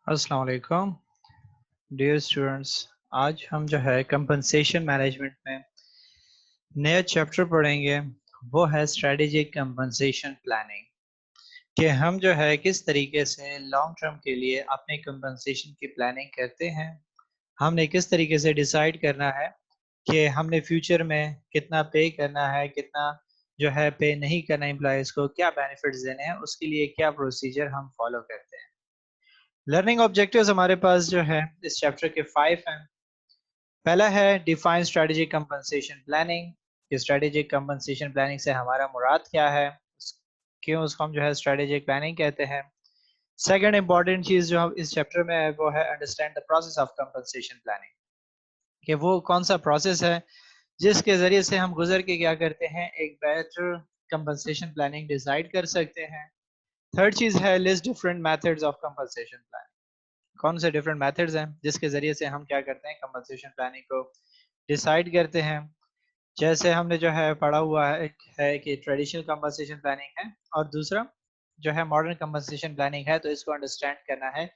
अस्सलाम वालेकुम dear students. आज हम जो है कंपनसेशन मैनेजमेंट में नया चैप्टर पढ़ेंगे। वो है स्ट्रेटेजिक कंपनसेशन प्लानिंग, कि हम जो है किस तरीके से लॉन्ग टर्म के लिए अपने कंपनसेशन की प्लानिंग करते हैं। हमने किस तरीके से डिसाइड करना है कि हमने फ्यूचर में कितना पे करना है, कितना जो है पे नहीं करना, एम्प्लॉयज़ को क्या बेनिफिट्स देने हैं, उसके लिए क्या प्रोसीजर हम फॉलो करते हैं। लर्निंग ऑब्जेक्टिव्स हमारे पास जो है इस चैप्टर के 5 हैं। पहला है डिफाइन स्ट्रेटेजिक कंपनसेशन प्लानिंग, कि स्ट्रेटेजिक कंपनसेशन प्लानिंग से हमारा मुराद क्या है, क्यों उसको हम जो है स्ट्रेटेजिक प्लानिंग कहते हैं। सेकंड इंपॉर्टेंट चीज जो हम इस चैप्टर में है वो है understand the process of compensation planning, कि वो कौन सा प्रोसेस है जिसके जरिए से हम गुजर के क्या करते हैं, एक बेहतर कंपनसेशन प्लानिंग डिसाइड कर सकते हैं। थर्ड चीज है list different methods of compensation planning, कौन से डिफरेंट मेथड्स हैं जिसके जरिए से हम क्या करते हैं, कंपनसेशन प्लानिंग को डिसाइड करते हैं। जैसे हमने जो है पढ़ा हुआ है, एक है कि ट्रेडिशनल कंपनसेशन प्लानिंग है और दूसरा जो है मॉडर्न कंपनसेशन प्लानिंग है। तो इसको अंडरस्टैंड करना है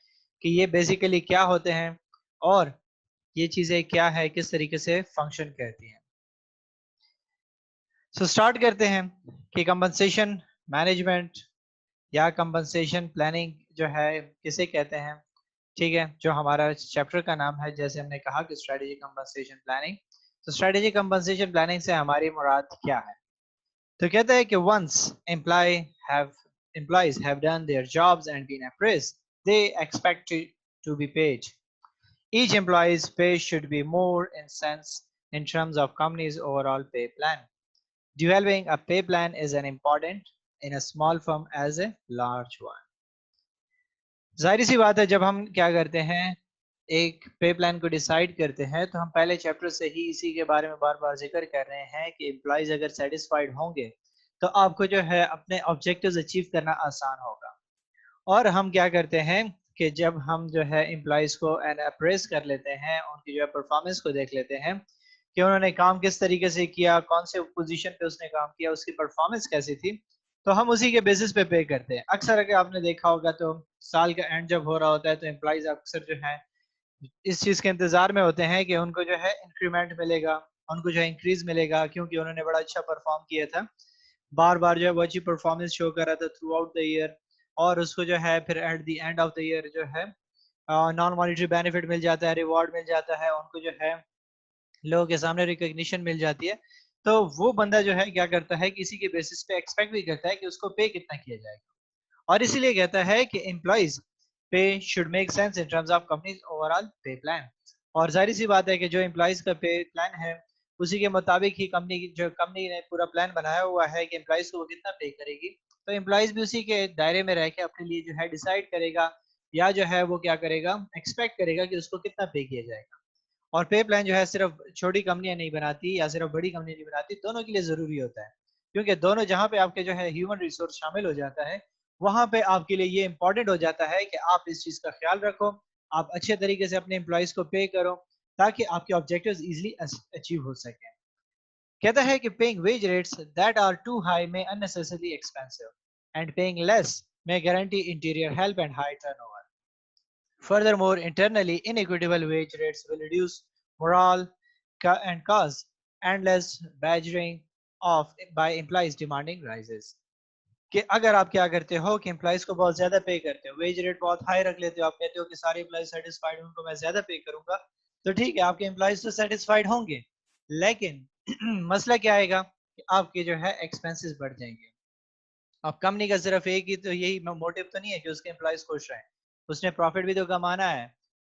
कि ये बेसिकली क्या होते हैं और ये चीजें क्या है, किस तरीके से फंक्शन करती हैं। सो स्टार्ट करते हैं कि कंपनसेशन मैनेजमेंट या कंपनसेशन प्लानिंग जो है किसे कहते हैं। ठीक है, जो हमारा चैप्टर का नाम है, जैसे हमने कहा कि स्ट्रेटेजिक कंपनसेशन प्लानिंग। तो स्ट्रेटेजिक कंपनसेशन प्लानिंग से हमारी मुराद क्या है। तो कहता है कि once have employees have done their jobs and been appraised, they expect to be paid. Each employee's pay should be more in sense in terms of company's overall pay plan. Developing a pay plan is an important in a small firm as a large one. जाहिर सी बात है, जब हम क्या करते हैं, एक पे प्लान को डिसाइड करते हैं, तो हम पहले चैप्टर से ही इसी के बारे में बार बार जिक्र कर रहे हैं कि एम्प्लॉयज अगर सेटिस्फाइड होंगे तो आपको जो है अपने ऑब्जेक्टिव्स अचीव करना आसान होगा। और हम क्या करते हैं कि जब हम जो है एम्प्लॉयज को एन अप्रेस कर लेते हैं, उनकी जो है परफॉर्मेंस को देख लेते हैं कि उन्होंने काम किस तरीके से किया, कौन से पोजीशन पे उसने काम किया, उसकी परफॉर्मेंस कैसी थी, तो हम उसी के बेसिस पे करते हैं। अक्सर अगर आपने देखा होगा तो साल का एंड जब हो रहा होता है तो एम्प्लॉयज अक्सर जो है इस चीज के इंतजार में होते हैं कि उनको जो है इंक्रीमेंट मिलेगा, उनको जो है इंक्रीज मिलेगा, क्योंकि उन्होंने बड़ा अच्छा परफॉर्म किया था। बार बार जो है वो अच्छी परफॉर्मेंस शो कर रहा था थ्रू आउट द ईयर, और उसको जो है फिर at the end of the year जो है नॉन मॉनिटरी बेनिफिट मिल जाता है, रिवॉर्ड मिल जाता है, उनको जो है लोगों के सामने रिकॉग्निशन मिल जाती है। तो वो बंदा जो है क्या करता है, किसी के बेसिस पे एक्सपेक्ट भी करता है कि उसको पे कितना किया जाएगा, और इसीलिए कहता है कि एम्प्लॉइज पे should make sense in terms of companies overall पे प्लान। और जाहिर सी बात है कि जो एम्प्लॉइज का पे प्लान है उसी के मुताबिक ही कंपनी ने पूरा प्लान बनाया हुआ है कि एम्प्लॉइज को वो कितना पे करेगी। तो एम्प्लॉइज भी उसी के दायरे में रह के अपने लिए जो है डिसाइड करेगा, या जो है वो क्या करेगा, एक्सपेक्ट करेगा कि उसको कितना पे किया जाएगा। और पे प्लान जो है सिर्फ छोटी कंपनियां नहीं बनाती या सिर्फ बड़ी कंपनी नहीं बनाती, दोनों के लिए जरूरी होता है। क्योंकि दोनों, जहां पे आपके जो है ह्यूमन रिसोर्स शामिल हो जाता है, वहां पे आपके लिए ये इंपॉर्टेंट हो जाता है कि आप इस चीज का ख्याल रखो, आप अच्छे तरीके से अपने एम्प्लॉयज को पे करो, ताकि आपके ऑब्जेक्टिव्स इजीली अचीव हो सके। कहता है कि paying wage rates that are too high may unnecessarily expensive, and paying less may guarantee interior help and high turnover. Furthermore, internally inequitable wage rates will reduce morale and cause endless badgering of by employees demanding rises. कि अगर आप क्या करते हो कि employees को बहुत ज्यादा पे करते हो, वेज रेट बहुत हाई रख लेते हो, आप कहते हो कि सारे एम्प्लॉइज सेटिस्फाइड उनको मैं ज्यादा पे करूंगा, तो ठीक है, आपके एम्प्लॉइज तो सेटिस्फाइड होंगे, लेकिन मसला क्या आएगा कि आपके जो है एक्सपेंसेस बढ़ जाएंगे। अब कंपनी का सिर्फ एक ही तो यही मोटिव तो नहीं है कि उसके एम्प्लॉइज खुश रहें, उसने प्रॉफिट भी तो कमाना है,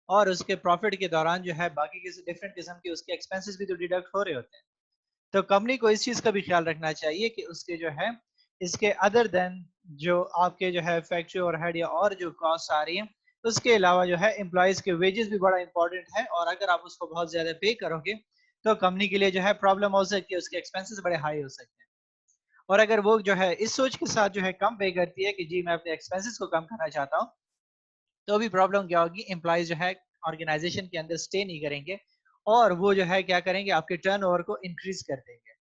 और उसके प्रॉफिट के दौरान जो है बाकी किसी डिफरेंट किस्म के उसके एक्सपेंसेस भी तो डिडक्ट हो रहे होते हैं। तो कंपनी को इस चीज का भी ख्याल रखना चाहिए कि उसके जो है इसके अदर देन जो आपके जो है फैक्ट्री ओवरहेड या और जो कॉस्ट आ रही है, उसके अलावा जो है एम्प्लॉयज के वेजेस भी बड़ा इंपॉर्टेंट है, और अगर आप उसको बहुत ज्यादा पे करोगे तो कंपनी के लिए जो है प्रॉब्लम हो सकती है, उसके एक्सपेंसेस बड़े हाई हो सकते हैं। और अगर वो जो है इस सोच के साथ जो है कम पे करती है कि जी मैं अपने एक्सपेंसेस को कम करना चाहता हूँ, तो अभी प्रॉब्लम क्या होगी, एम्प्लॉयज जो है ऑर्गेनाइजेशन के अंदर स्टे नहीं करेंगे, और वो जो है क्या करेंगे, आपके टर्नओवर को इंक्रीज कर देंगे।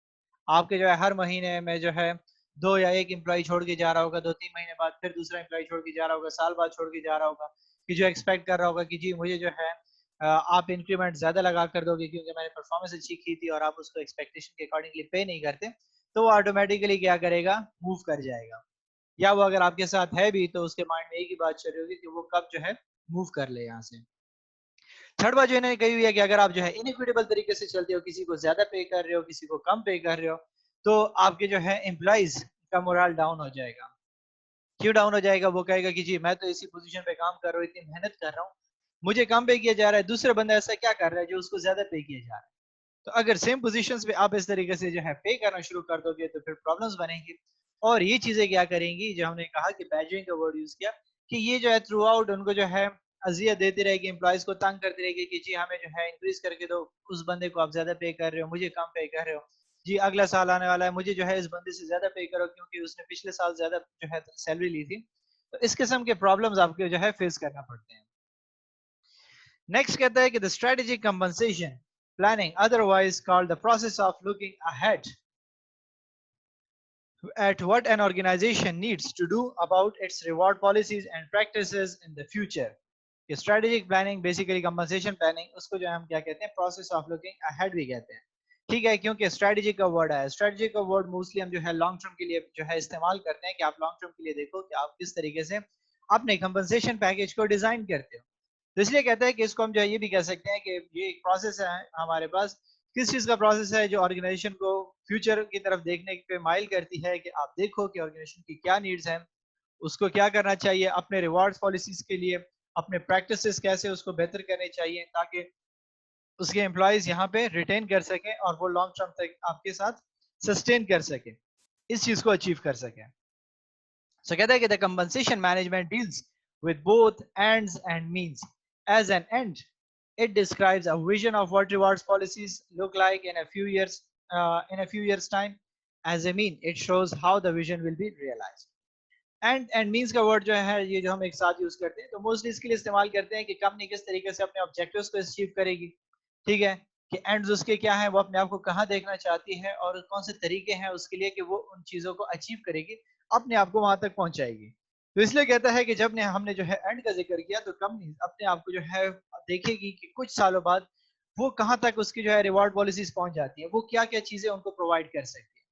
आपके जो है हर महीने में जो है दो या एक एम्प्लॉय छोड़ के जा रहा होगा, 2-3 महीने बाद फिर दूसरा एम्प्लॉय छोड़ के जा रहा होगा, साल बाद छोड़ के जा रहा होगा। कि जो एक्सपेक्ट कर रहा होगा कि जी मुझे जो है आप इंक्रीमेंट ज्यादा लगा कर दोगे क्योंकि मैंने परफॉर्मेंस अच्छी की थी और आप उसको एक्सपेक्टेशन के अकॉर्डिंगली पे नहीं करते, तो वो ऑटोमेटिकली क्या करेगा, मूव कर जाएगा। या वो अगर आपके साथ है भी तो उसके माइंड में एक ही बात चल रही होगी कि वो कब जो है मूव कर ले यहाँ से। थर्ड बात जो इन्होंने कही हुई है कि अगर आप जो है इनइक्विटेबल तरीके से चलते हो, किसी को ज्यादा पे कर रहे हो, किसी को कम पे कर रहे हो, तो आपके जो है एम्प्लॉइज का मोरल डाउन हो जाएगा। क्यों डाउन हो जाएगा? वो कहेगा कि जी मैं तो इसी पोजीशन पे काम कर रहा हूँ, इतनी मेहनत कर रहा हूँ, मुझे कम पे किया जा रहा है, दूसरा बंदा ऐसा क्या कर रहा है जो उसको ज्यादा पे किया जा रहा है। तो अगर सेम पोजीशंस पे आप इस तरीके से जो है पे करना शुरू कर दोगे तो फिर प्रॉब्लम्स बनेंगी। और ये चीजें क्या करेंगी, जो हमने कहा कि बैडरिंग का वर्ड यूज किया, कि ये जो है थ्रू आउट उनको जो है अजियत देती रहेगी, एम्प्लॉयज को तंग करती रहेगी कि जी हमें जो है इंक्रीज करके दो, उस बंदे को आप ज्यादा पे कर रहे हो, मुझे कम पे कर रहे हो, जी अगला साल आने वाला है, मुझे जो है इस बंदे से ज्यादा पे करो क्योंकि उसने पिछले साल ज्यादा जो है सैलरी ली थी। तो इस किस्म के प्रॉब्लम्स आपको जो है फेस करना पड़ते हैं। नेक्स्ट कहता है कि the strategic compensation planning, otherwise called the process of looking ahead at what an organization needs to do about its reward policies and practices in the future. Strategic planning basically compensation planning, उसको जो है हम क्या कहते हैं, process of looking ahead भी कहते हैं। ठीक है, क्योंकि स्ट्रेटेजी का वर्ड है, स्ट्रेटेजी का वर्ड मोस्टली हम जो है लॉन्ग टर्म के लिए जो है इस्तेमाल करते हैं कि आप लॉन्ग टर्म के लिए देखो कि आप किस तरीके से अपने कंपनसेशन पैकेज को डिजाइन करते हो। तो इसलिए कहते हैं कि इसको हम जो है ये भी कह सकते हैं कि ये एक प्रोसेस है हमारे पास। किस चीज का प्रोसेस है? जो ऑर्गेनाइजेशन को फ्यूचर की तरफ देखने पे माइल करती है कि आप देखो कि ऑर्गेनाइजेशन की क्या नीड्स हैं, उसको क्या करना चाहिए अपने रिवॉर्ड्स पॉलिसीज के लिए, अपने प्रैक्टिसेस कैसे उसको बेहतर करने चाहिए ताकि उसके एम्प्लॉयज यहाँ पे रिटेन कर सकें और वो लॉन्ग टर्म तक आपके साथ सस्टेन कर सके, इस चीज को अचीव कर सके। सो कहता है कि the compensation management deals with both ends and means. As an end, it describes a vision of what rewards policies look like in a few years time. As a mean, it shows how the vision will be realized. And means का word जो है ये जो हम एक साथ use करते हैं, तो मोस्टली इसके लिए इस्तेमाल करते हैं कि कंपनी किस तरीके से अपने ऑब्जेक्टिव्स को अचीव करेगी। ठीक है, कि एंड्स उसके क्या है, वो अपने आप को कहाँ देखना चाहती है और कौन से तरीके हैं उसके लिए कि वो उन चीजों को अचीव करेगी, अपने आप को वहां तक पहुंचाएगी। तो इसलिए कहता है कि जब ने हमने जो है एंड का जिक्र किया तो कंपनी अपने आप को जो है देखेगी कि कुछ सालों बाद वो कहाँ तक उसकी जो है रिवॉर्ड पॉलिसीज पहुंच जाती है, वो क्या क्या चीजें उनको प्रोवाइड कर सकती है।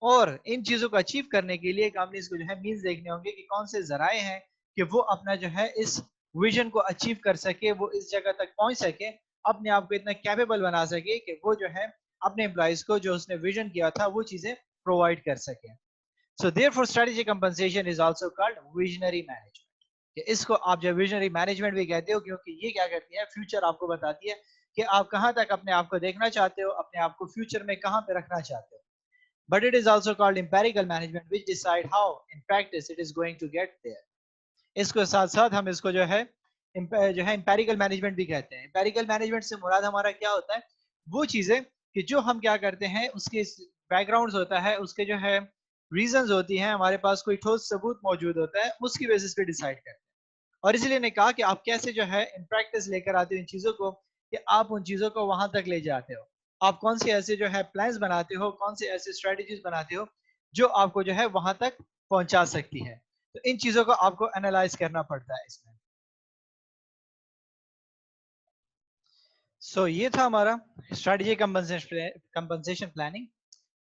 और इन चीजों को अचीव करने के लिए कंपनीज को जो है मीन्स देखने होंगे कि कौन से जराए हैं कि वो अपना जो है इस विजन को अचीव कर सके, वो इस जगह तक पहुंच सके, अपने आप को इतना कैपेबल बना सके कि वो जो है अपने एम्प्लॉइज को जो उसने विजन किया था वो चीजें प्रोवाइड कर सके। So therefore strategic compensation is also called visionary management. इसको आप जो विजनरी मैनेजमेंट भी कहते हो क्योंकि ये क्या करती है, फ्यूचर आपको बताती है कि आप कहां तक अपने आप को देखना चाहते हो, अपने आप को फ्यूचर में कहां पे रखना चाहते हो। But it is also called empirical management, which decide how in practice it is going to get there. इसको साथ साथ हम इसको जो है empirical management भी कहते हैं। empirical management से मुराद हमारा क्या होता है, वो चीजें कि जो हम क्या करते हैं उसके बैकग्राउंड होता है, उसके जो है रीजंस होती हैं, हमारे पास कोई ठोस सबूत मौजूद होता है, उसकी बेसिस पे डिसाइड करते हैं। और इसलिए ने कहा कि आप कैसे जो है इन प्रैक्टिस लेकर आते हो इन चीजों को, कि आप उन चीजों को वहां तक ले जाते हो। आप कौन से ऐसे जो है प्लान्स बनाते हो, कौन से ऐसे स्ट्रेटजीज बनाते हो जो आपको जो है वहां तक पहुंचा सकती है। तो इन चीजों को आपको एनालाइज करना पड़ता है इसमें। सो ये था हमारा स्ट्रेटजी कंपनसेशन प्लानिंग,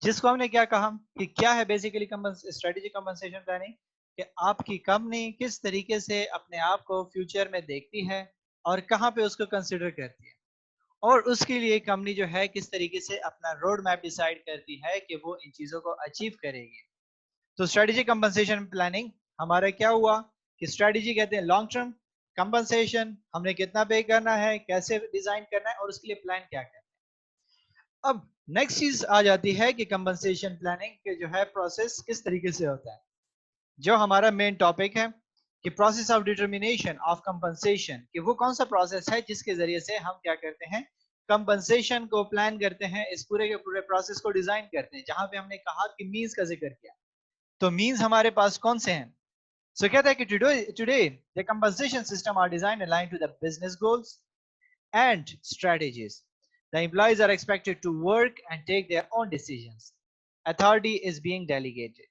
जिसको हमने क्या कहा कि क्या है बेसिकली स्ट्रेटजी कंपनसेशन प्लानिंग, कि आपकी कंपनी किस तरीके से अपने आप को फ्यूचर में देखती है और कहाँ पे उसको कंसिडर करती है, और उसके लिए कंपनी जो है किस तरीके से अपना रोड मैप डिसाइड करती है कि वो इन चीजों को अचीव करेगी। तो स्ट्रेटेजी कंपनसेशन प्लानिंग हमारा क्या हुआ कि स्ट्रेटेजी कहते हैं लॉन्ग टर्म, कंपनसेशन हमने कितना पे करना है, कैसे डिजाइन करना है और उसके लिए प्लान क्या करना है। अब नेक्स्ट चीज आ जाती है कि कंपनसेशन प्लानिंग के जो है प्रोसेस किस तरीके से होता है। जो हमारा मेन टॉपिक है कि process of determination of compensation, कि वो कौन सा प्रोसेस है जिसके जरिए से हम क्या करते हैं, कंपनसेशन को प्लान करते हैं, इस पूरे के पूरे प्रोसेस को डिजाइन करते हैं। जहां पे हमने कहा कि मींस का जिक्र किया, तो मींस हमारे पास कौन से हैं। सो कहता है कि today the compensation system are design align to the business goals and strategies. The employees are expected to work and take their own decisions. Authority is being delegated.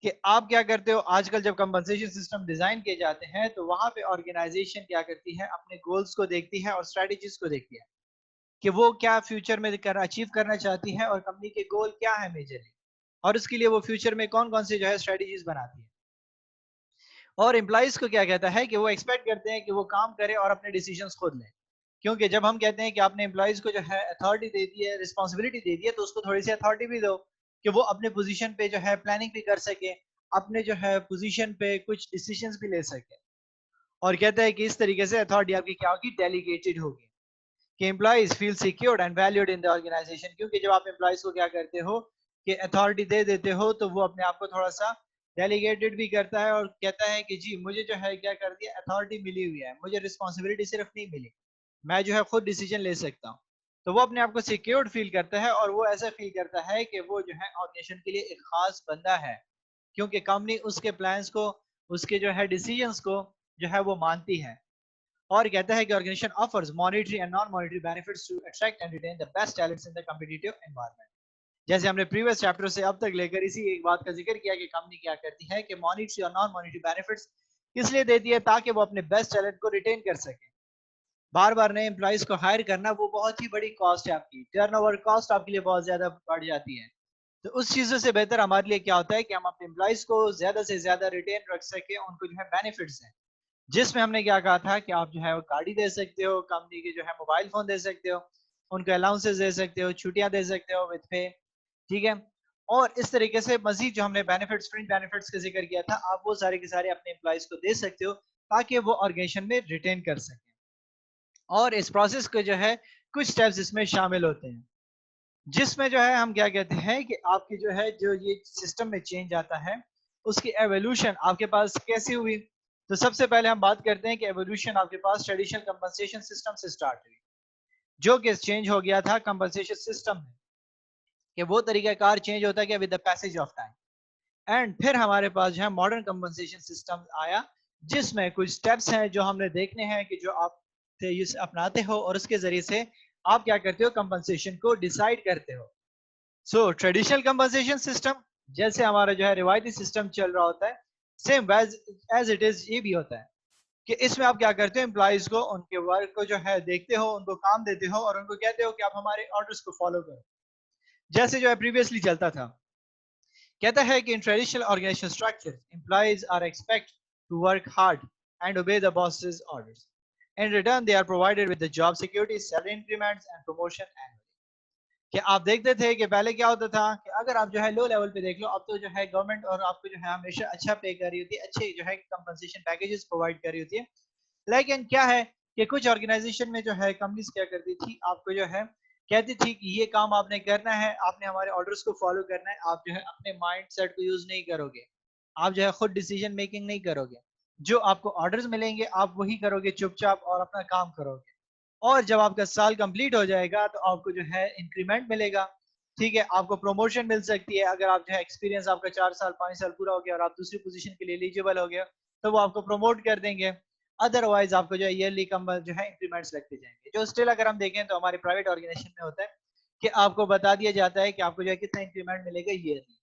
कि आप क्या करते हो, आजकल जब कंपनसेशन सिस्टम डिजाइन किए जाते हैं तो वहां पे ऑर्गेनाइजेशन क्या करती है, अपने गोल्स को देखती है और स्ट्रेटजीज को देखती है कि वो क्या फ्यूचर में अचीव करना चाहती है और कंपनी के गोल क्या है मेजरली, और उसके लिए वो फ्यूचर में कौन कौन से जो है स्ट्रेटजीज बनाती है। और एम्प्लॉइज को क्या कहता है कि वो एक्सपेक्ट करते हैं कि वो काम करे और अपने डिसीजंस खुद लें, क्योंकि जब हम कहते हैं कि आपने एम्प्लॉइज को जो है अथॉरिटी दे दी है, रिस्पॉन्सिबिलिटी दे दी है, तो उसको थोड़ी सी अथॉरिटी भी दो कि वो अपने पोजीशन पे जो है प्लानिंग भी कर सके, अपने जो है पोजीशन पे कुछ डिसीजंस भी ले सके। और कहता है कि इस तरीके से अथॉरिटी आपकी क्या होगी, डेलीगेटेड होगी, कि employees feel secured and valued in the organisation, क्योंकि जब आप एम्प्लॉइज को क्या करते हो कि अथॉरिटी दे देते हो तो वो अपने आप को थोड़ा सा डेलीगेटेड भी करता है और कहता है कि जी मुझे जो है क्या कर दिया, अथॉरिटी मिली हुई है, मुझे रिस्पॉन्सिबिलिटी सिर्फ नहीं मिली, मैं जो है खुद डिसीजन ले सकता हूँ। तो वो अपने आप को सिक्योर्ड फील करता है और वो ऐसा फील करता है कि वो जो है ऑर्गेनाइजेशन के लिए एक खास बंदा है, क्योंकि कंपनी उसके प्लान्स को, उसके जो है डिसीजंस को जो है वो मानती है। और कहता है कि organisation offers monetary and non monetary benefits to attract and retain the best talents in the competitive environment. जैसे हमने प्रीवियस चैप्टर से अब तक लेकर इसी एक बात का जिक्र किया कि कंपनी क्या करती है कि मॉनेटरी और नॉन मॉनेटरी बेनिफिट्स इसलिए देती है ताकि वो अपने बेस्ट टैलेंट को रिटेन कर सके। बार बार नए एम्प्लॉइज को हायर करना वो बहुत ही बड़ी कॉस्ट है, आपकी टर्नओवर कॉस्ट आपके लिए बहुत ज्यादा बढ़ जाती है। तो उस चीजों से बेहतर हमारे लिए क्या होता है कि हम अपने एम्प्लॉइज को ज्यादा से ज्यादा रिटेन रख सके, उनको जो है बेनिफिट्स हैं, जिसमें हमने क्या कहा था कि आप जो है वो गाड़ी दे सकते हो, कंपनी के जो है मोबाइल फोन दे सकते हो, उनको अलाउंसेस दे सकते हो, छुट्टियां दे सकते हो विद पे, ठीक है। और इस तरीके से मजीद जो हमने बेनिफिट्स, फ्रिंज बेनिफिट्स का जिक्र किया था, आप वो सारे के सारे अपने एम्प्लॉइज को दे सकते हो ताकि वो ऑर्गेनाइजेशन में रिटेन कर सके। और इस प्रोसेस को जो है कुछ स्टेप्स इसमें शामिल होते हैं, जिसमें जो है हम क्या कहते हैं कि आपकी जो है जो ये सिस्टम में चेंज आता है उसकी एवोल्यूशन आपके पास कैसी हुई। तो सबसे पहले हम बात करते हैं कि एवोल्यूशन आपके पास ट्रेडिशनल कंपनसेशन सिस्टम से स्टार्ट हुई, जो कि चेंज हो गया था कंपनसेशन सिस्टम में, कि वो तरीका कार चेंज होता गया with the passage of time. And फिर हमारे पास जो है मॉडर्न कंपनसेशन सिस्टम आया, जिसमें कुछ स्टेप्स हैं जो हमने देखने हैं कि जो आप अपनाते हो और उसके जरिए से आप क्या करते हो, कंपनसेशन को डिसाइड करते हो। सो ट्रेडिशनल कंपनसेशन सिस्टम, जैसे हमारा जो है रिवायती सिस्टम चल रहा होता है, सेम एज इट इज ये भी होता है कि इसमें आप क्या करते हो, एम्प्लॉइज को उनके वर्क को जो है देखते हो, उनको काम देते हो और उनको कहते हो कि आप हमारे ऑर्डर्स को फॉलो करो, जैसे जो है प्रीवियसली चलता था। कहता है कि in traditional organisation structure employees are expect to work hard and obey the bosses orders. In return, they are provided with the job security, salary increments, and promotion annually. कि आप देखते थे कि पहले क्या होता था कि अगर आप जो है लो लेवल पे देख लो, अब तो जो है गवर्नमेंट और आपको जो है हमेशा अच्छा पे कर रही होती है, अच्छे जो है कंपनसेशन पैकेजेस प्रोवाइड कर रही होती है। लेकिन क्या है कि कुछ ऑर्गेनाइजेशन में जो है कंपनीज क्या करती थी, आपको जो है कहती थी कि ये काम आपने करना है, आपने हमारे ऑर्डर्स को फॉलो करना है, आप जो है अपने माइंड सेट को यूज नहीं करोगे, आप जो है खुद डिसीजन मेकिंग नहीं करोगे, जो आपको ऑर्डर्स मिलेंगे आप वही करोगे चुपचाप और अपना काम करोगे। और जब आपका साल कंप्लीट हो जाएगा तो आपको जो है इंक्रीमेंट मिलेगा, ठीक है, आपको प्रमोशन मिल सकती है, अगर आप जो है एक्सपीरियंस आपका 4 साल 5 साल पूरा हो गया और आप दूसरी पोजीशन के लिए एलिजिबल हो गए तो वो आपको प्रमोट कर देंगे। अदरवाइज आपको जो है ईयरली कम जो है इंक्रीमेंट्स लगते जाएंगे, जो स्टिल अगर हम देखें तो हमारे प्राइवेट ऑर्गेनाइजेशन में होता है कि आपको बता दिया जाता है कि आपको जो है कितना इंक्रीमेंट मिलेगा ईयरली।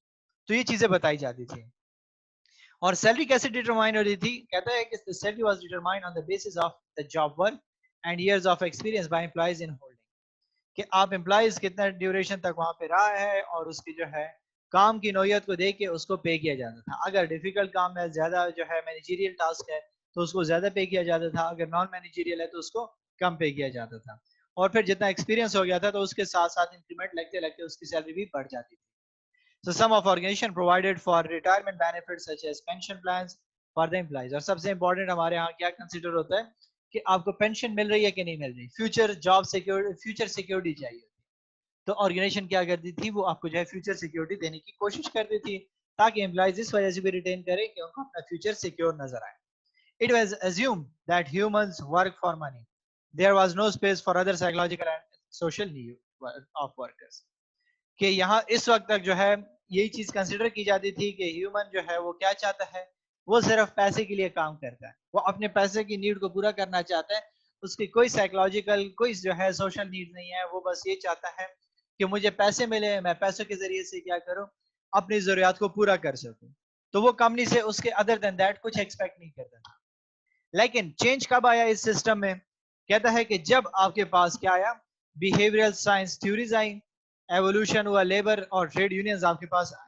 तो ये चीजें बताई जाती थी। और सैलरी कैसे डिटरमाइन हो रही थी, कहता है कि the salary was determined on the basis of the job work and years of experience by employees in holding, कि आप एम्प्लॉइज कितना ड्यूरेशन तक वहां पे रहा है और उसकी जो है काम की नौयत को देख के उसको पे किया जाता था। अगर डिफिकल्ट काम है, ज्यादा जो है मैनेजरियल टास्क है तो उसको ज्यादा पे किया जाता था, अगर नॉन मैनेजरियल है तो उसको कम पे किया जाता था। और फिर जितना एक्सपीरियंस हो गया था तो उसके साथ साथ इंक्रीमेंट लगते लगते उसकी सैलरी भी बढ़ जाती थी। So some of organization provided for retirement benefits such as pension plans for the employees। और सबसे important हमारे यहाँ क्या कंसिडर होता है कि आपको पेंशन मिल रही है कि नहीं मिल रही, future job security, future security चाहिए। तो ऑर्गेनाइजेशन क्या करती थी, वो आपको जो है फ्यूचर सिक्योरिटी देने की कोशिश करती थी ताकि एम्प्लॉइज इस वजह से भी रिटेन करें कि उनको अपना फ्यूचर सिक्योर नजर आए। It was assumed that humans work for money. There was no space for other psychological and social need of workers। कि यहाँ इस वक्त तक जो है यही चीज कंसिडर की जाती थी कि ह्यूमन जो है वो क्या चाहता है, वो सिर्फ पैसे के लिए काम करता है, वो अपने पैसे की नीड को पूरा करना चाहता है, उसकी कोई साइकोलॉजिकल कोई जो है सोशल नीड नहीं है, वो बस ये चाहता है कि मुझे पैसे मिले, मैं पैसों के जरिए से क्या करूं, अपनी जरूरियात को पूरा कर सकूं। तो वो कंपनी से उसके अदर देन दैट कुछ एक्सपेक्ट नहीं करता था। लेकिन चेंज कब आया इस सिस्टम में? कहता है कि जब आपके पास क्या आया, बिहेवियरल साइंस थ्योरीज आई, एवोल्यूशन हुआ, लेबर और ट्रेड यूनियंस आपके पास आई,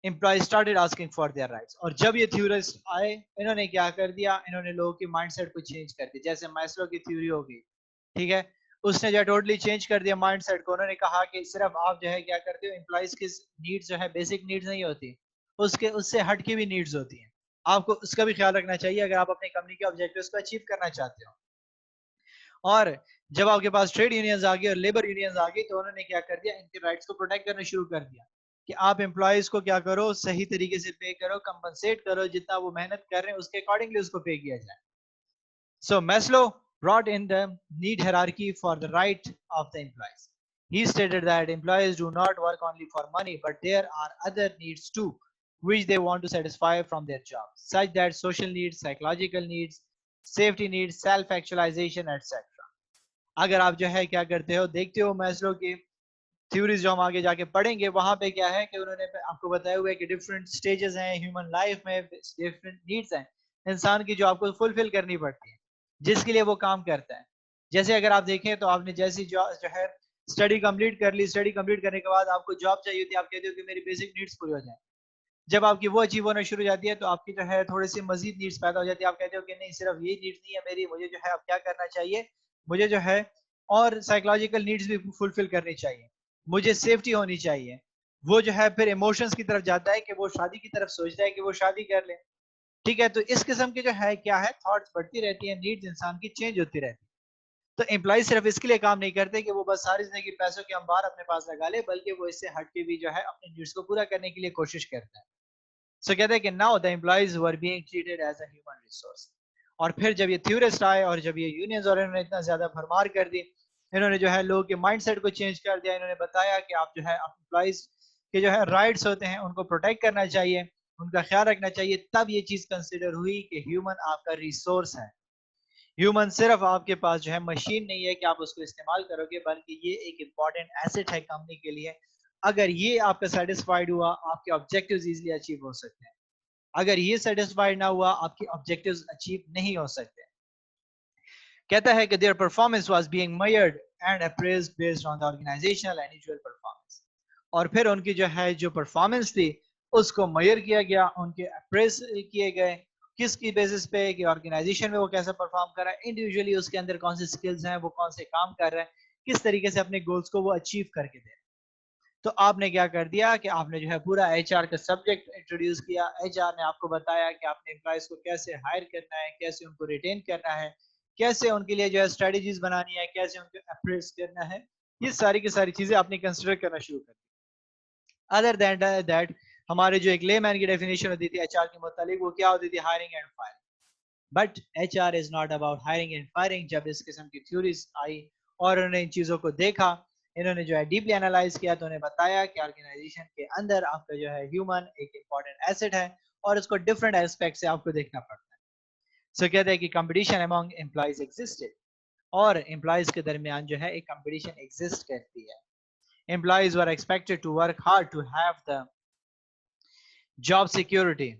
employ started asking for their rights. और जब ये थ्योरिस्ट आए, इन्होंने क्या कर दिया, इन्होंने लोगों की माइंडसेट को चेंज कर दिया। जैसे मैस्लो की थ्योरी होगी, ठीक है, उसने जो टोटली चेंज कर दिया माइंडसेट को। उन्होंने कहा कि सिर्फ आप जो है क्या करते हो, एम्प्लॉइज की नीड्स जो है बेसिक नीड्स नहीं होती, उसके उससे हट के भी नीड्स होती हैं, आपको उसका भी ख्याल रखना चाहिए अगर आप अपनी कंपनी के ऑब्जेक्टिव्स को अचीव करना चाहते हो। और जब आपके पास ट्रेड यूनियंस आ गई और लेबर यूनियंस आ गई, तो उन्होंने क्या कर दिया, इनके राइट्स को प्रोटेक्ट करना शुरू कर दिया कि आप एम्प्लॉयज को क्या करो, सही तरीके से पे करो, कंपनसेट करो, जितना वो मेहनत कर रहे हैं उसके अकॉर्डिंगली उसको पे किया जाए। So Maslow brought in the need hierarchy for the right of the employees. He stated that employees do not work only for money, but there are other needs too, which they want to satisfy from their job, such that social needs, psychological needs, safety needs, self-actualization, etc. अगर आप जो है क्या करते हो, देखते हो Maslow की थ्योरीज जो हम आगे जाके पढ़ेंगे, वहां पे क्या है कि उन्होंने आपको बताया हुआ है कि डिफरेंट स्टेजेस हैं ह्यूमन लाइफ में, डिफरेंट नीड्स हैं इंसान की जो आपको फुलफिल करनी पड़ती है, जिसके लिए वो काम करता है। जैसे अगर आप देखें तो आपने जैसी जो है स्टडी कंप्लीट कर ली, स्टडी कंप्लीट करने के बाद आपको जॉब चाहिए होती है, आप कहते हो कि मेरी बेसिक नीड्स पूरी हो जाए। जब आपकी वो अचीव होना शुरू हो जाती है, तो आपकी जो है थोड़ी सी मजीद नीड्स पैदा हो जाती है। आप कहते हो कि नहीं, सिर्फ ये नीड्स नहीं है मेरी, मुझे जो है अब क्या करना चाहिए, मुझे जो है और साइकोलॉजिकल नीड्स भी फुलफिल करनी चाहिए, मुझे सेफ्टी होनी चाहिए। वो जो है फिर इमोशंस की तरफ जाता है कि वो शादी की तरफ सोचता है कि वो शादी कर ले। ठीक है, तो इस किस्म के जो है क्या है, थॉट्स बढ़ती रहती है, नीड्स इंसान की चेंज होती रहती है। तो एम्प्लॉय सिर्फ इसके लिए काम नहीं करते कि वो बस सारी जिंदगी पैसों के अंबार अपने पास लगा ले, बल्कि वो इससे हट के भी जो है अपने नीड्स को पूरा करने के लिए कोशिश करता है। सो कहते हैं कि now the employees were being treated as a human resource. और फिर जब ये थ्योरिस्ट आए और जब ये यूनियंस और इन्होंने इतना ज्यादा भरमार कर दी, इन्होंने जो है लोगों के माइंडसेट को चेंज कर दिया। इन्होंने बताया कि आप जो है एम्प्लॉइज के जो है राइट्स होते हैं उनको प्रोटेक्ट करना चाहिए, उनका ख्याल रखना चाहिए। तब ये चीज कंसिडर हुई कि ह्यूमन आपका रिसोर्स है। ह्यूमन सिर्फ आपके पास जो है मशीन नहीं है कि आप उसको इस्तेमाल करोगे, बल्कि ये एक इम्पॉर्टेंट एसेट है कंपनी के लिए। अगर ये आपका सेटिस्फाइड हुआ, आपके ऑब्जेक्टिव्स इजीली अचीव हो सकते हैं। अगर ये सेटिस्फाइड ना हुआ, आपके ऑब्जेक्टिव्स अचीव नहीं हो सकते। कहता है कि their performance was being measured and appraised based on the organisational and individual performance. और फिर उनकी जो है जो परफॉर्मेंस थी उसको मेजर किया गया, उनके अप्रेज किए गए, किसकी बेसिस पे कि ऑर्गेनाइजेशन में वो कैसा परफॉर्म कर रहा है, इंडिविजुअली उसके अंदर कौन सी स्किल्स हैं, वो कौन से काम कर रहा है, किस तरीके से अपने गोल्स को वो अचीव करके दे रहा है। तो आपने क्या कर दिया कि आपने जो है पूरा एचआर का सब्जेक्ट इंट्रोड्यूस किया। एचआर ने आपको बताया कि आपने एम्प्लॉइज को कैसे हायर करना है, कैसे उनको रिटेन करना है, कैसे उनके लिए जो है स्ट्रेटजीज बनानी है, कैसे उनको अप्रेस करना है। ये सारी की सारी चीजें आपने कंसिडर करना शुरू कर दी। अदर देन दैट, हमारे जो एक लेमैन की डेफिनेशन होती थी एचआर के मुतालिक, वो क्या होती थी, hiring and firing. But HR is not about hiring and firing. जब इस किस्म की थ्योरीज आई और उन्होंने इन चीजों को देखा, इन्होंने जो है डीपली एनालाइज किया, तो उन्हें बताया कि ऑर्गेनाइजेशन के अंदर आपका जो है ह्यूमन एक इंपॉर्टेंट एसेट है और उसको डिफरेंट एस्पेक्ट से आपको देखना पड़ता है। सो कहते हैं कि कंपटीशन अमंग एम्प्लॉइज एग्जिस्टेड, और एम्प्लॉइज के दरमियान जो है एक कंपटीशन एग्जिस्ट करती है। Employees were expected to work hard to have the job security.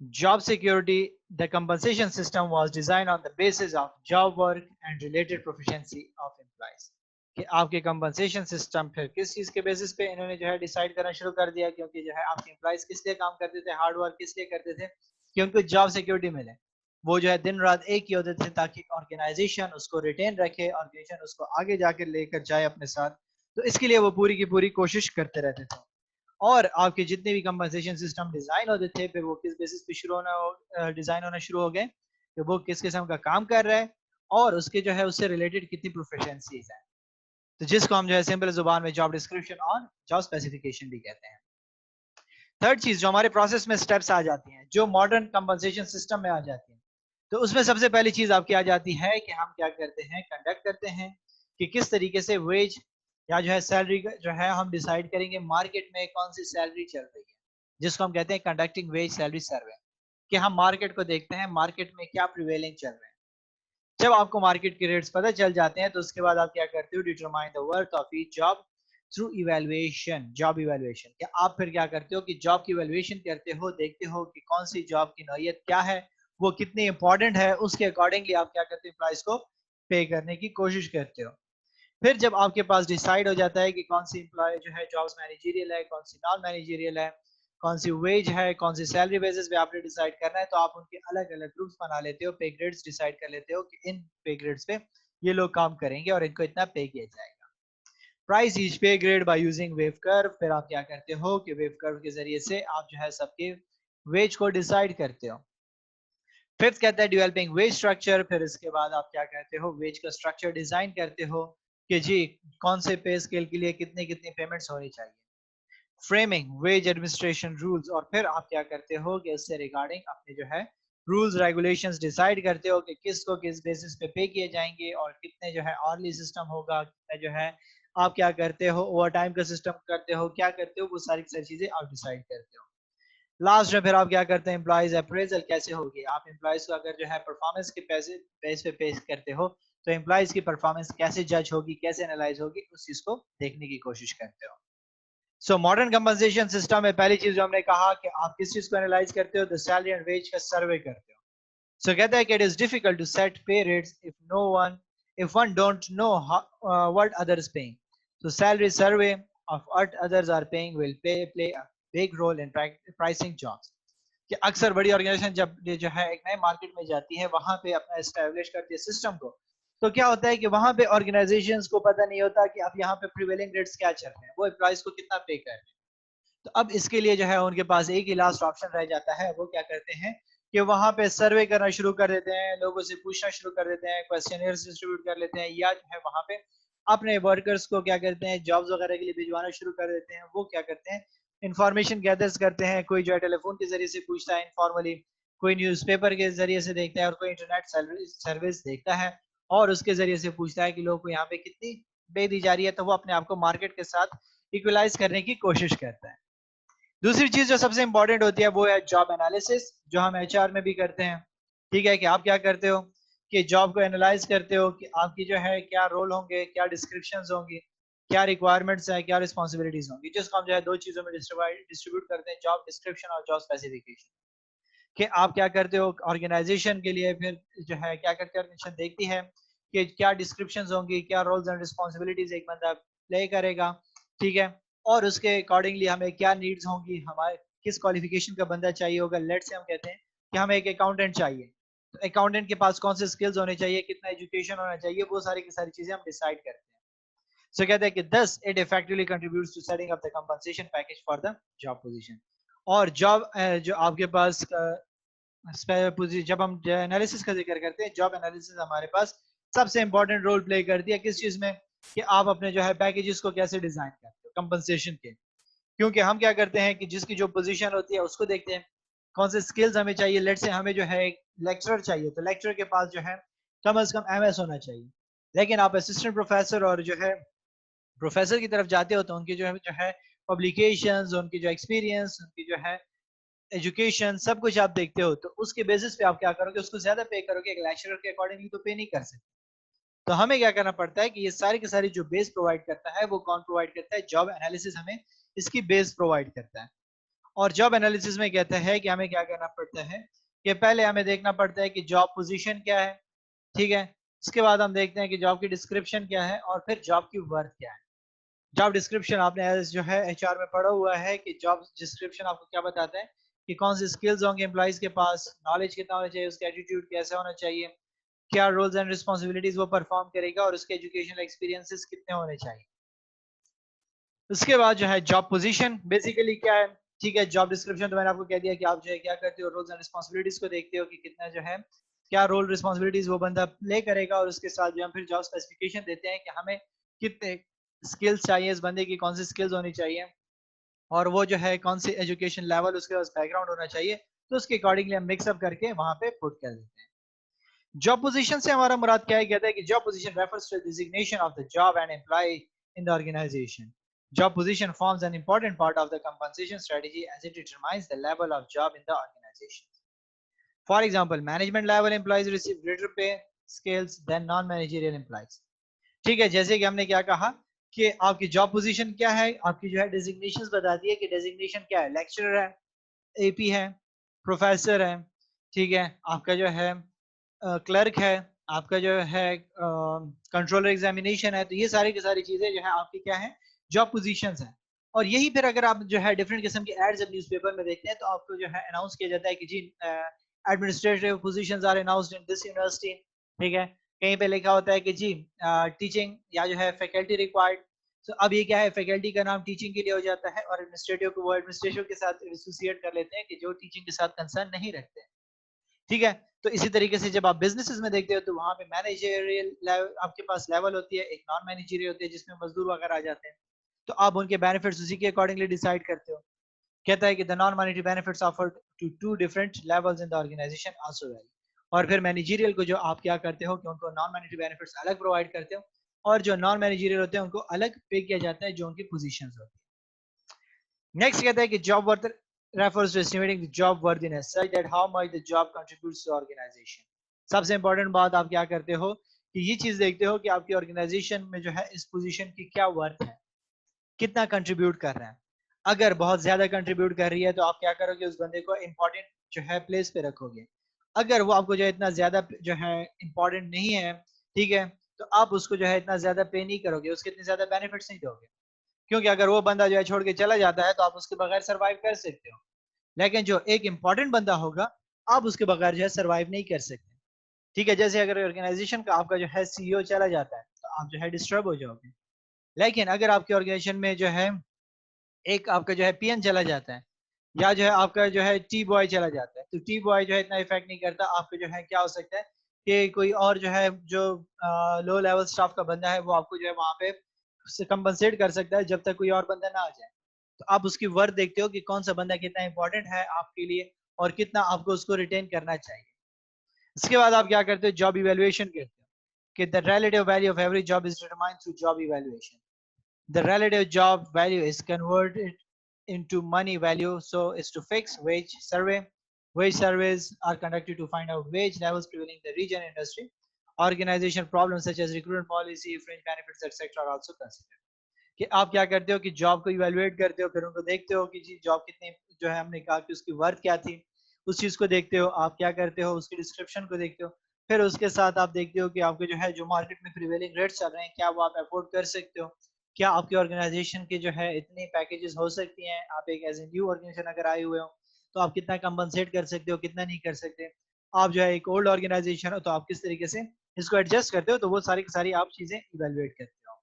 Job security, the compensation system was designed on the basis of job work and related proficiency of employees. कि आपके compensation system फिर किस चीज के basis पे इन्होंने जो है डिसाइड करना शुरू कर दिया, क्योंकि जो है आपके एम्प्लॉइज किस लिए काम करते थे, हार्ड वर्क किस लिए करते थे, कि उनको जॉब सिक्योरिटी मिले। वो जो है दिन रात एक ही होते थे ताकि ऑर्गेनाइजेशन उसको रिटेन रखे, ऑर्गेनाइजेशन उसको आगे जाकर लेकर जाए अपने साथ। तो इसके लिए वो पूरी की पूरी कोशिश करते रहते थे। और आपके जितने भी कंपनसेशन सिस्टम डिजाइन होते थे, फिर वो किस बेसिस पे शुरू होना डिजाइन होना शुरू हो गए कि वो किस किस्म का काम कर रहा है और उसके जो है उससे रिलेटेड कितनी प्रोफिशिएंसीज है। तो जिसको हम जो है सिंपल जुबान में जॉब डिस्क्रिप्शन और जॉब स्पेसिफिकेशन भी कहते हैं। थर्ड चीज जो हमारे प्रोसेस में स्टेप्स आ जाती हैं, जो मॉडर्न कंपनसेशन सिस्टम में आ जाती हैं, तो उसमें सबसे पहली चीज आपकी आ जाती है कि हम क्या करते हैं, कंडक्ट करते हैं कि किस तरीके से वेज या जो है सैलरी जो है हम डिसाइड करेंगे मार्केट में कौन सी सैलरी चल रही है, जिसको हम कहते हैं कंडक्टिंग वेज सैलरी सर्वे। कि हम मार्केट को देखते हैं, मार्केट में क्या प्रिवेलिंग चल रहे हैं। जब आपको मार्केट के रेट्स पता चल जाते हैं, तो उसके बाद आप क्या करते हो, determine the worth of each job. Through evaluation, job evaluation. क्या आप फिर क्या करते हो कि जॉब की इवेल्युएशन करते हो, देखते हो कि कौन सी जॉब की नौयत क्या है, वो कितनी इंपॉर्टेंट है, उसके अकॉर्डिंगली आप क्या करते हो, एम्प्लॉइज को पे करने की कोशिश करते हो। फिर जब आपके पास डिसाइड हो जाता है कि कौन सी एम्प्लॉय जो है जॉब्स मैनेजरियल है, कौन सी नॉन मैनेजरियल है, कौन सी वेज है, कौन सी सैलरी बेसिस पे आपने डिसाइड करना है, तो आप उनके अलग अलग ग्रुप्स बना लेते हो, पे ग्रेड्स डिसाइड कर लेते हो कि इन पे ग्रेड्स पे ये लोग काम करेंगे और इनको इतना पे किया जाएगा। Price each pay grade by using wave curve. फिर आप क्या करते हो कि वेव कर्व के जरिए से आप जो है सबके वेज को डिसाइड करते हो। फिफ्थ कहता है डेवलपिंग वेज स्ट्रक्चर। फिर इसके बाद आप क्या कहते हो, वेज का स्ट्रक्चर डिजाइन करते हो कि जी कौन से पे स्केल के लिए कितने कितनी पेमेंट्स होनी चाहिए। Framing wage administration rules. और फिर आप क्या करते हो कि इससे रिगार्डिंग अपने जो है रूल्स रेगुलेशंस डिसाइड करते हो कि किसको किस बेसिस पे किए जाएंगे और कितने जो है ऑर्ली सिस्टम होगा, कितने जो है आप क्या करते हो ओवर टाइम का सिस्टम करते हो, क्या करते हो, वो सारी सारी चीजें आप डिसाइड करते हो। लास्ट में फिर आप क्या करते हैं, एम्प्लॉइज अप्रेजल कैसे होगी। आप एम्प्लॉइज को अगर जो है परफॉर्मेंस के पैसे बेस पे पे करते हो तो एम्प्लॉइज की परफॉर्मेंस कैसे जज होगी, कैसे एनालाइज होगी, उस चीज को देखने की कोशिश करते हो। सो मॉडर्न कंपनसेशन सिस्टम में पहली चीज जो हमने कहा कि आप किस चीज को एनालाइज करते हो, तो सैलरी एंड वेज का सर्वे करते हो। सो कहता है कि it is difficult to set pay rates if one don't know what others paying. so salary survey of what others are paying will play a big role in pricing jobs। कि अक्सर बड़ी organisation जब ये जो है एक नए market में जाती है, वहां पे अपना एस्टेब्लिश करती है सिस्टम को, तो क्या होता है कि वहां पे ऑर्गेनाइजेशंस को पता नहीं होता कि अब यहाँ पे प्रिवेलिंग रेट्स क्या चल रहे हैं, वो एम्प्लॉइज को कितना पे कर रहे हैं। तो अब इसके लिए जो है उनके पास एक ही लास्ट ऑप्शन रह जाता है, वो क्या करते हैं कि वहां पे सर्वे करना शुरू कर देते हैं, लोगों से पूछना शुरू कर देते हैं, क्वेश्चनियर्स डिस्ट्रीब्यूट कर लेते हैं, या जो है वहां पे अपने वर्कर्स को क्या करते हैं जॉब्स वगैरह के लिए भिजवाना शुरू कर देते हैं। वो क्या करते हैं इंफॉर्मेशन गैदर्स करते हैं, कोई जो है टेलीफोन के जरिए से पूछता है इनफॉर्मली, कोई न्यूज़पेपर के जरिए से देखता है और कोई इंटरनेट सर्विस देखता है और उसके जरिए से पूछता है कि लोगों को यहाँ पे कितनी पे दी जा रही है, तो वो अपने आप को मार्केट के साथ इक्वलाइज करने की कोशिश करता है। दूसरी चीज जो सबसे इंपॉर्टेंट होती है वो है जॉब एनालिसिस, जो हम एचआर में भी करते हैं। ठीक है कि आप क्या करते हो कि जॉब को एनालाइज करते हो कि आपकी जो है क्या रोल होंगे, क्या डिस्क्रिप्शंस होंगी, क्या रिक्वायरमेंट्स है, क्या रिस्पॉन्सिबिलिटीज होंगी, जिसको हम जो है दो चीजों में डिस्ट्रीब्यूट करते हैं, जॉब डिस्क्रिप्शन और जॉब स्पेसिफिकेशन। कि आप क्या करते हो ऑर्गेनाइजेशन के लिए, फिर जो है क्या करते हैं ऑर्गेनाइजेशन देखती है कि क्या डिस्क्रिप्शंस होंगी, क्या रोल्स एंड रिस्पॉन्सिबिलिटीज एक बंदा प्ले करेगा। ठीक है, और उसके अकॉर्डिंगली हमें क्या नीड्स होंगी, हमारे किस क्वालिफिकेशन का बंदा चाहिए होगा। लेट्स से हम कहते हैं कि हमें एक अकाउंटेंट चाहिए, तो अकाउंटेंट के पास कौन से स्किल्स होने चाहिए, कितना एजुकेशन होना चाहिए, वो सारी की सारी चीजें हम डिसाइड करते हैं। सो कहते हैं कि thus it effectively contributes to setting up the compensation package for the job position. और जॉब जो आपके पास जब हम एनालिसिस का जिक्र करते हैं, जॉब एनालिसिस हमारे पास सबसे इंपॉर्टेंट रोल प्ले करती है किस चीज में, कि आप अपने जो है पैकेजेस को कैसे डिजाइन करते हो कंपनसेशन के। क्योंकि हम क्या करते हैं कि जिसकी जो पोजीशन होती है उसको देखते हैं, कौन से स्किल्स हमें चाहिए। लेट से हमें जो है एक लेक्चरर चाहिए, तो लेक्चरर के पास जो है कम से कम एमएस होना चाहिए। लेकिन आप असिस्टेंट प्रोफेसर और जो है प्रोफेसर की तरफ जाते हो तो उनकी जो है पब्लिकेशंस, उनकी जो एक्सपीरियंस, उनकी जो है एजुकेशन, सब कुछ आप देखते हो, तो उसके बेसिस पे आप क्या करोगे, उसको ज्यादा पे करोगे। एक लेक्चरर के अकॉर्डिंगली तो पे नहीं कर सकते। तो हमें क्या करना पड़ता है कि ये सारी की सारी जो बेस प्रोवाइड करता है वो कौन प्रोवाइड करता है, जॉब एनालिसिस हमें इसकी बेस प्रोवाइड करता है। और जॉब एनालिसिस में कहता है कि हमें क्या करना पड़ता है कि पहले हमें देखना पड़ता है कि जॉब पोजीशन क्या है। ठीक है, उसके बाद हम देखते हैं कि जॉब की डिस्क्रिप्शन क्या है और फिर जॉब की वर्थ क्या है। जॉब डिस्क्रिप्शन आपने जो है एचआर में पढ़ा हुआ है कि जॉब डिस्क्रिप्शन आपको क्या बताता है कि कौन से स्किल्स होंगे एम्प्लॉइज के पास, नॉलेज कितना होना चाहिए, उसका एटीट्यूड कैसा होना चाहिए, क्या रोल्स एंड रिस्पॉन्सिबिलिटीज वो परफॉर्म करेगा और उसके एजुकेशनल एक्सपीरियंसेस कितने होने चाहिए। उसके बाद जो है जॉब पोजीशन बेसिकली क्या है। ठीक है, जॉब डिस्क्रिप्शन तो मैंने आपको कह दिया कि आप जो है क्या करते हो, रोल्स एंड रिस्पॉन्सिबिलिटीज को देखते हो कि कितना जो है क्या रोल रिस्पॉन्सिबिलिटीज वो बंदा प्ले करेगा, और उसके साथ जो हम फिर जॉब स्पेसिफिकेशन देते हैं कि हमें कितने स्किल्स चाहिए, इस बंदे की कौन सी स्किल्स होनी चाहिए और वो जो है कौन सी एजुकेशन लेवल, उसके पास बैकग्राउंड होना चाहिए। तो उसके अकॉर्डिंगली हम मिक्सअप करके वहां पे पुट कर देते हैं। जॉब पोजीशन से हमारा मुराद क्या है, कहता है कि job position refers to designation of the job and employ in the organisation. Job position forms an important part of the compensation strategy as it determines the level of job in the organization. For example, management level employees receive greater pay scales than non-managerial employees. ठीक है, जैसे कि हमने क्या कहा कि आपकी job position क्या है, आपकी जो है डेजिग्नेशंस बताती है कि डेजिग्नेशन क्या है, लेक्चरर है, एपी है, प्रोफेसर है, ठीक है, आपका जो है क्लर्क है, आपका जो है कंट्रोलर एग्जामिनेशन है। तो ये सारी की सारी चीजें जो है आपकी क्या है, जॉब पोजीशंस है। और यही फिर अगर आप जो है डिफरेंट किस्म के एड्स न्यूज़पेपर में देखते हैं तो आपको जो है अनाउंस किया जाता है कि जी administrative positions are announced in this university, ठीक है। कहीं पे लिखा होता है कि जी टीचिंग या जो है फैकल्टी रिक्वायर्ड। तो अब ये क्या है, फैकल्टी का नाम टीचिंग के लिए हो जाता है और एडमिनिस्ट्रेटिव को वो एडमिनिस्ट्रेटिव के साथ एसोसिएट कर लेते हैं कि जो टीचिंग के साथ कंसर्न नहीं रखते हैं, ठीक है। तो इसी तरीके से जब आप बिजनेसेस में देखते हो तो वहां पे मैनेजरियल आपके पास लेवल होती है, एक नॉन मैनेजरियल होती है जिसमें मजदूर वगैरह आ जाते हैं। तो आप उनके बेनिफिट्स उसी के अकॉर्डिंगली डिसाइड करते हो। कहता है कि the non monetary benefits offered to to different levels in the organisation also vary. और फिर मैनेजरियल को जो आप क्या करते हो कि उनको नॉन मॉनेटरी बेनिफिट्स अलग प्रोवाइड करते हो, और जो नॉन मैनेजरियल होते हैं उनको अलग पे किया जाता है जो उनकी पोजीशंस होती है। नेक्स्ट कहता है कि job worth refers to estimating the job worthiness such that how much the job contributes to organization। सबसे इंपॉर्टेंट बात आप क्या करते हो कि ये चीज देखते हो कि आपकी ऑर्गेनाइजेशन में जो है इस पोजीशन की क्या वर्थ है, कितना कंट्रीब्यूट कर रहा है। अगर बहुत ज्यादा कंट्रीब्यूट कर रही है तो आप क्या करोगे, उस बंदे को इंपॉर्टेंट जो है प्लेस पे रखोगे। अगर वो आपको जो है इतना ज्यादा जो है इंपॉर्टेंट नहीं है, ठीक है, तो आप उसको जो है इतना ज्यादा पे नहीं करोगे, उसके इतने ज्यादा बेनिफिट्स नहीं दोगे। क्योंकि अगर वो बंदा जो है छोड़ के चला जाता है तो आप उसके बगैर सर्वाइव कर सकते हो, लेकिन जो एक इंपॉर्टेंट बंदा होगा आप उसके बगैर जो है सर्वाइव नहीं कर सकते, ठीक है। जैसे अगर ऑर्गेनाइजेशन का आपका जो है सीईओ चला जाता है तो आप जो है डिस्टर्ब हो जाओगे। लेकिन अगर आपके ऑर्गेनाइजेशन में जो है एक आपका जो है पीएन चला जाता है, या जो है आपका जो है टी बॉय चला जाता है, तो टी बॉय जो है इतना इफेक्ट नहीं करता। आपको जो है क्या हो सकता है कि कोई और जो है जो लो लेवल स्टाफ का बंदा है वो आपको जो है वहां पे कंपनसेट कर सकता है जब तक कोई और बंदा ना आ जाए। तो आप उसकी वर्थ देखते हो कि कौन सा बंदा कितना इंपॉर्टेंट है आपके लिए और कितना आपको उसको रिटेन करना चाहिए। इसके बाद आप क्या करते हो, जॉब इवेल्युएशन करते हो कि the relative value of every job is determined through job evaluation. The relative job value is converted into money value so is to fix wage survey. Wage surveys are conducted to find out wage levels prevailing in the region industry. Organization problems such as recruitment policy, fringe benefits, etc. are also considered. कि आप क्या करते हो कि job को evaluate करते हो, फिर उनको देखते हो कि जी जॉब कितनी जो है, हमने कहा कि उसकी वर्थ क्या थी, उस चीज को देखते हो। आप क्या करते हो, उसकी डिस्क्रिप्शन को देखते हो, फिर उसके साथ आप देखते हो कि आपके जो है जो मार्केट में प्रिवेलिंग रेट्स चल रहे हैं क्या वो आप अफोर्ड कर सकते हो, क्या आपकी ऑर्गेनाइजेशन के जो है इतनी पैकेजेस हो सकती हैं। आप एक एज ए न्यू ऑर्गेनाइजेशन अगर आए हुए हो तो आप कितना कंपनसेट कर सकते हो, कितना नहीं कर सकते। आप जो है एक ओल्ड ऑर्गेनाइजेशन हो तो आप किस तरीके से इसको एडजस्ट करते हो, तो वो सारी की सारी आप चीजें इवेलुएट करते हो।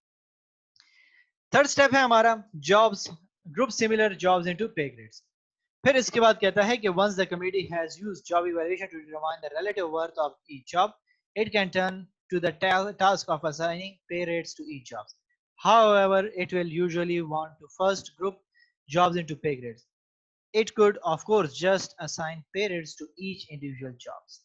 थर्ड स्टेप है हमारा jobs group similar jobs into पे ग्रेड्स। फिर इसके बाद कहता है कि once the committee has used job evaluation to determine the relative worth of each job, it can turn to the task of assigning pay rates to each job. However, it will usually want to first group jobs into pay grades. It could, of course, just assign pay rates to each individual jobs.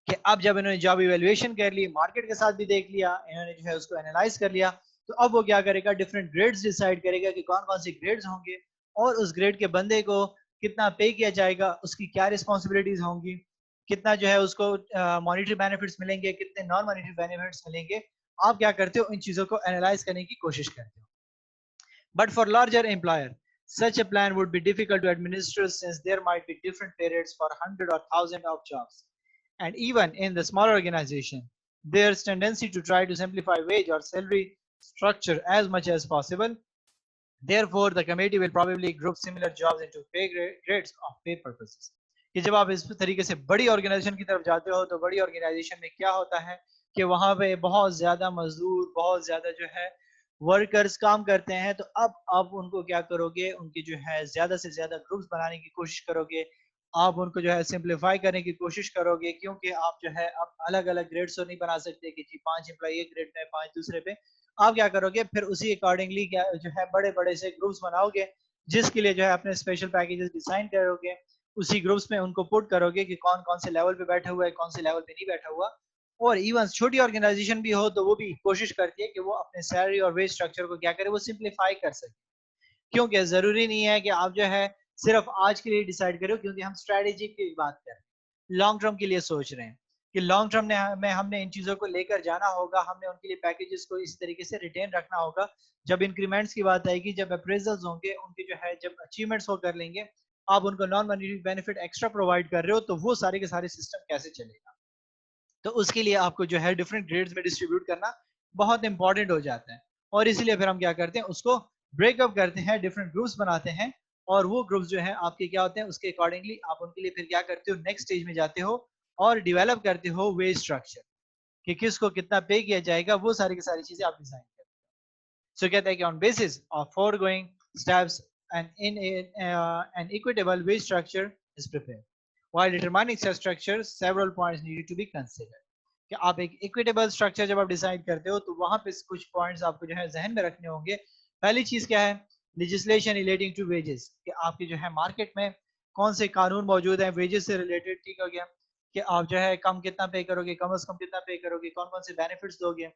कि अब जब इन्होंने job evaluation कर ली, market के साथ भी देख लिया, इन्होंने जो है उसको एनालाइज कर लिया, तो अब वो क्या करेगा, डिफरेंट ग्रेड्स डिसाइड करेगा कि कौन कौन से ग्रेड्स होंगे और उस ग्रेड के बंदे को कितना पे किया जाएगा, उसकी क्या रिस्पॉन्सिबिलिटीज होंगी, कितना जो है उसको मॉनिटरी बेनिफिट्स मिलेंगे, कितने नॉन मॉनिटरी बेनिफिट्स मिलेंगे। आप क्या करते हो, इन चीजों को एनालाइज करने की कोशिश करते हो। But for larger employer, such a plan would be difficult to administer since there might be different pay rates for hundred or thousand of jobs. And even in the smaller organization, there's tendency to try to simplify wage or salary structure as much as possible. Therefore, the committee will probably group similar jobs into pay grades of pay purposes. कि जब आप इस तरीके से बड़ी organisation की तरफ जाते हो तो बड़ी ऑर्गेनाइजेशन में क्या होता है कि वहां पे बहुत ज्यादा मजदूर, बहुत ज्यादा जो है वर्कर्स काम करते हैं। तो अब आप उनको क्या करोगे, उनकी जो है ज्यादा से ज्यादा ग्रुप्स बनाने की कोशिश करोगे, आप उनको जो है सिंप्लीफाई करने की कोशिश करोगे, क्योंकि आप जो है अब अलग अलग ग्रेड्स तो नहीं बना सकते कि जी 5 एम्प्लॉई एक ग्रेड पे, 5 दूसरे पे। आप क्या करोगे, फिर उसी अकॉर्डिंगली क्या जो है बड़े बड़े से ग्रुप्स बनाओगे, जिसके लिए जो है अपने स्पेशल पैकेजेस डिजाइन करोगे, उसी ग्रुप्स में उनको पुट करोगे कि कौन कौन से लेवल पे बैठा हुआ है, कौन से लेवल पे नहीं बैठा हुआ। और इवन छोटी ऑर्गेनाइजेशन भी हो तो वो भी कोशिश करती है कि वो अपने सैलरी और वेज स्ट्रक्चर को क्या करे, वो सिंप्लीफाई कर सके। क्योंकि जरूरी नहीं है कि आप जो है सिर्फ आज के लिए डिसाइड करो, क्योंकि हम स्ट्रेटेजी की बात कर रहे हैं, लॉन्ग टर्म के लिए सोच रहे हैं कि लॉन्ग टर्म में हमने इन चीजों को लेकर जाना होगा, हमने उनके लिए पैकेजेस को इस तरीके से रिटेन रखना होगा। जब इंक्रीमेंट्स की बात आएगी, जब अप्रेजल्स होंगे, उनके जो है जब अचीवमेंट्स वो कर लेंगे, आप उनको non monetary benefit extra provide कर रहे हो, तो वो सारे के सारे सिस्टम कैसे चलेगा। तो उसके लिए आपको जो है डिफरेंट ग्रेड्स में डिस्ट्रीब्यूट करना बहुत इंपॉर्टेंट हो जाता है। और इसीलिए फिर हम क्या करते हैं, उसको ब्रेकअप करते हैं, डिफरेंट ग्रुप्स बनाते हैं, और वो ग्रुप्स जो है आपके क्या होते हैं, उसके अकॉर्डिंगली आप उनके लिए फिर क्या करते हो, नेक्स्ट स्टेज में जाते हो और डेवलप करते हो वेज स्ट्रक्चर, कि किसको कितना पे किया जाएगा, वो सारी की सारी चीजें आप डिजाइन करते हो। सो कहता है कि on basis of foregoing steps and in an equitable wage structure is prepared, while determining such structure several points needed to be considered। कि आप एक इक्विटेबल स्ट्रक्चर जब आप डिसाइड करते हो, तो वहां पे कुछ पॉइंट्स आपको जो है जहन में रखने होंगे। पहली चीज क्या है, लेजिस्लेशन रिलेटिंग टू वेजेस, कि आपके जो है मार्केट में कौन से कानून मौजूद हैं वेजेस से रिलेटेड, ठीक हो गया, कि आप जो है कम कितना पे करोगे, कम से कम कितना पे करोगे, कौन कौन से बेनिफिट्स दोगे,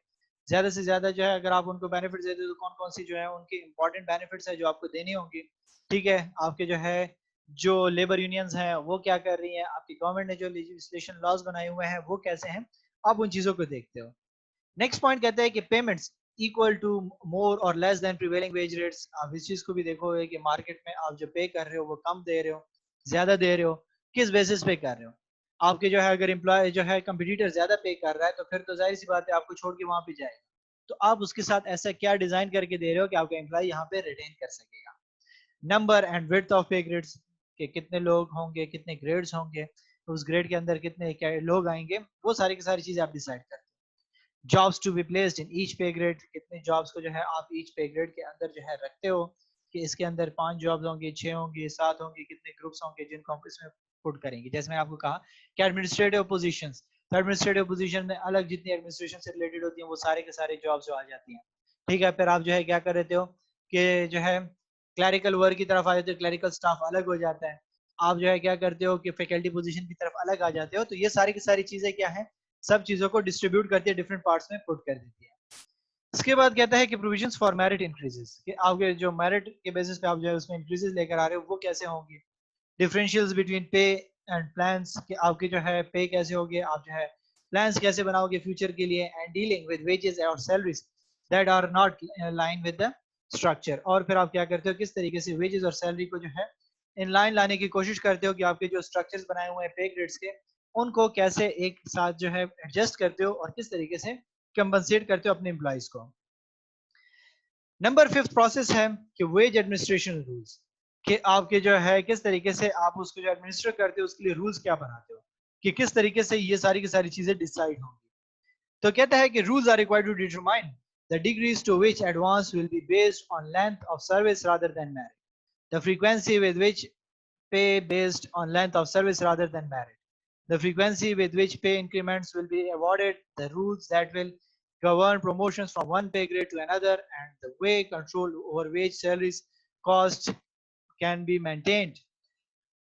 ज्यादा से ज्यादा जो है अगर आप उनको बेनिफिट्स देते हो तो कौन कौन सी जो है उनकी इंपॉर्टेंट बेनिफिट्स है जो आपको देनी होंगी। ठीक है, आपके जो है जो लेबर यूनियंस हैं वो क्या कर रही हैं, आपकी गवर्नमेंट ने जो लेजिस्लेशन लॉज बनाए हुए हैं वो कैसे हैं, आप उन चीजों को देखते हो। नेक्स्ट पॉइंट कहता है कि पेमेंट्स इक्वल टू मोर और less than prevailing wage rates, आप इस चीज को भी देखोगे कि मार्केट में आप जो पे कर रहे हो वो कम दे रहे हो, ज्यादा दे रहे हो, किस बेसिस पे कर रहे हो। आपके जो है अगर एम्प्लॉय जो है कंपटीटर ज्यादा पे कर रहा है, तो फिर तो जाहिर सी बात है आपको छोड़ के वहां पे जाएगा, तो आप उसके साथ ऐसा क्या डिजाइन करके दे रहे हो कि आपका एम्प्लॉय यहाँ पे रिटेन कर सकेगा। नंबर एंड विड्थ ऑफ पे ग्रेड्स, के कितने लोग होंगे, कितने ग्रेड्स होंगे, उस ग्रेड के अंदर कितने क्या लोग आएंगे, वो सारी की सारी चीजें आप डिसाइड करते हो। Jobs to be placed in each pay grade, कितने जॉब्स को जो है आप ईच पे ग्रेड के अंदर जो है रखते हो, कि इसके अंदर 5 जॉब्स होंगे, 6 होंगे, 7 होंगे, कितने ग्रुप्स होंगे जिनको हम इसमें पुट करेंगे। जैसे मैंने आपको कहा कि एडमिनिस्ट्रेटिव पोजीशंस, तो एडमिनिस्ट्रेटिव पोजीशन में अलग जितनी एडमिनिस्ट्रेशन से रिलेटेड होती हैं वो सारे के सारे जॉब्स जो आ जाती हैं। ठीक है, फिर आप जो है क्या कर रहे हो कि जो है क्लैरिकल वर्क की तरफ आ जाते हो, क्लैरिकल स्टाफ अलग हो जाता है, आप जो है क्या करते हो कि फैकल्टी पोजीशन की तरफ अलग आ जाते हो। तो ये सारी की सारी चीजें क्या है, सब चीजों को डिस्ट्रीब्यूट करती है, डिफरेंट पार्ट्स में पुट कर देती है। इसके बाद कहता है कि प्रोविजंस फॉर मेरिट इंक्रीजेस, कि आपके जो मेरिट के बेसिस पे आप जो है उसमें इंक्रीजेस लेकर आ रहे हो वो कैसे होंगे। डिफरेंशियल्स बिटवीन पे एंड प्लान्स, कि आपके जो है पे कैसे होंगे, आप जो है प्लान्स कैसे बनाओगे फ्यूचर के लिए, एंड डीलिंग विद वेजेस और salaries that are not line with the structure. और फिर आप क्या करते हो, किस तरीके से वेजेस और सैलरी को जो है इन लाइन लाने की कोशिश करते हो, कि आपके जो स्ट्रक्चर्स बनाए हुए हैं पे ग्रेड्स के, उनको कैसे एक साथ जो है एडजस्ट करते हो और किस तरीके से कंपनसेट करते हो अपने एम्प्लॉइज को। नंबर 5th प्रोसेस है कि वेज एडमिनिस्ट्रेशन रूल्स, कि आपके जो है किस तरीके से आप उसको जो एडमिनिस्टर करते हो उसके लिए रूल्स क्या बनाते हो, कि किस तरीके से ये सारी की सारी चीजें डिसाइड होंगी। तो कहता है कि rules are required to determine the degrees to which advance will be based on length of service rather than merit, the frequency with which pay based on length of service rather than merit, the frequency with which pay increments will be awarded, the rules that will govern promotions from one pay grade to another, and the way control over wage salaries cost can be maintained.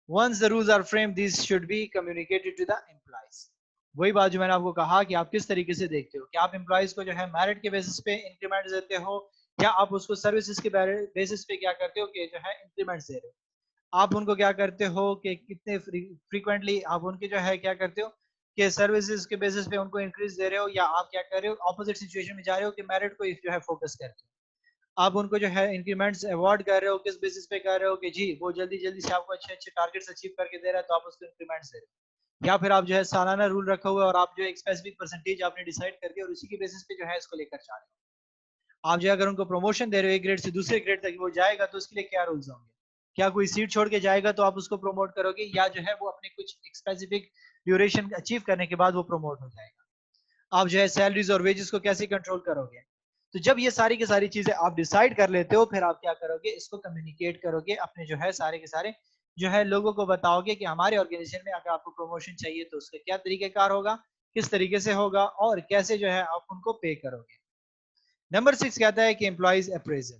Once the rules are framed, these should be communicated to the employees। वही बात जो मैंने आपको कहा कि आप किस तरीके से देखते हो, कि आप एम्प्लॉइज को जो है मेरिट के बेसिस पे इंक्रीमेंट देते हो, या आप उसको सर्विसेज के बेसिस पे क्या करते हो कि जो है इंक्रीमेंट दे रहे हो। आप उनको क्या करते हो कि कितने फ्रीक्वेंटली आप उनके जो है क्या करते हो कि सर्विसेज के बेसिस पे उनको इंक्रीज दे रहे हो, या आप क्या कर रहे हो ऑपोजिट सिचुएशन में जा रहे हो कि मेरिट को जो है फोकस करते हो। आप उनको जो है इंक्रीमेंट्स अवार्ड कर रहे हो, किस बेसिस पे कर रहे हो कि जी वो जल्दी जल्दी से आपको अच्छे अच्छे टारगेट्स अचीव करके दे रहा है तो आप उसको इंक्रीमेंट्स दे रहे हो। या फिर आप जो है सालाना रूल रखा हुआ है और आप जो एक स्पेसिफिक परसेंटेज आपने डिसाइड करके और उसी के बेसिस पे जो है इसको लेकर जा रहे हो। आप जो अगर उनको प्रमोशन दे रहे हो एक ग्रेड से दूसरे ग्रेड तक वो जाएगा तो उसके लिए क्या रूल्स होंगे, क्या कोई सीट छोड़ के जाएगा तो आप उसको प्रमोट करोगे, या जो है वो अपने कुछ स्पेसिफिक ड्यूरेशन अचीव करने के बाद वो प्रमोट हो जाएगा। आप जो है सैलरीज और वेजेस को कैसे कंट्रोल करोगे। तो जब ये सारी की सारी चीजें आप डिसाइड कर लेते हो, फिर आप क्या करोगे, इसको कम्युनिकेट करोगे अपने जो है सारे के सारे जो है लोगों को बताओगे कि हमारे ऑर्गेनाइजेशन में अगर आपको प्रमोशन चाहिए तो उसका क्या तरीकेकार होगा, किस तरीके से होगा, और कैसे जो है आप उनको पे करोगे। नंबर 6 कहता है कि एम्प्लॉइज अप्रेजल,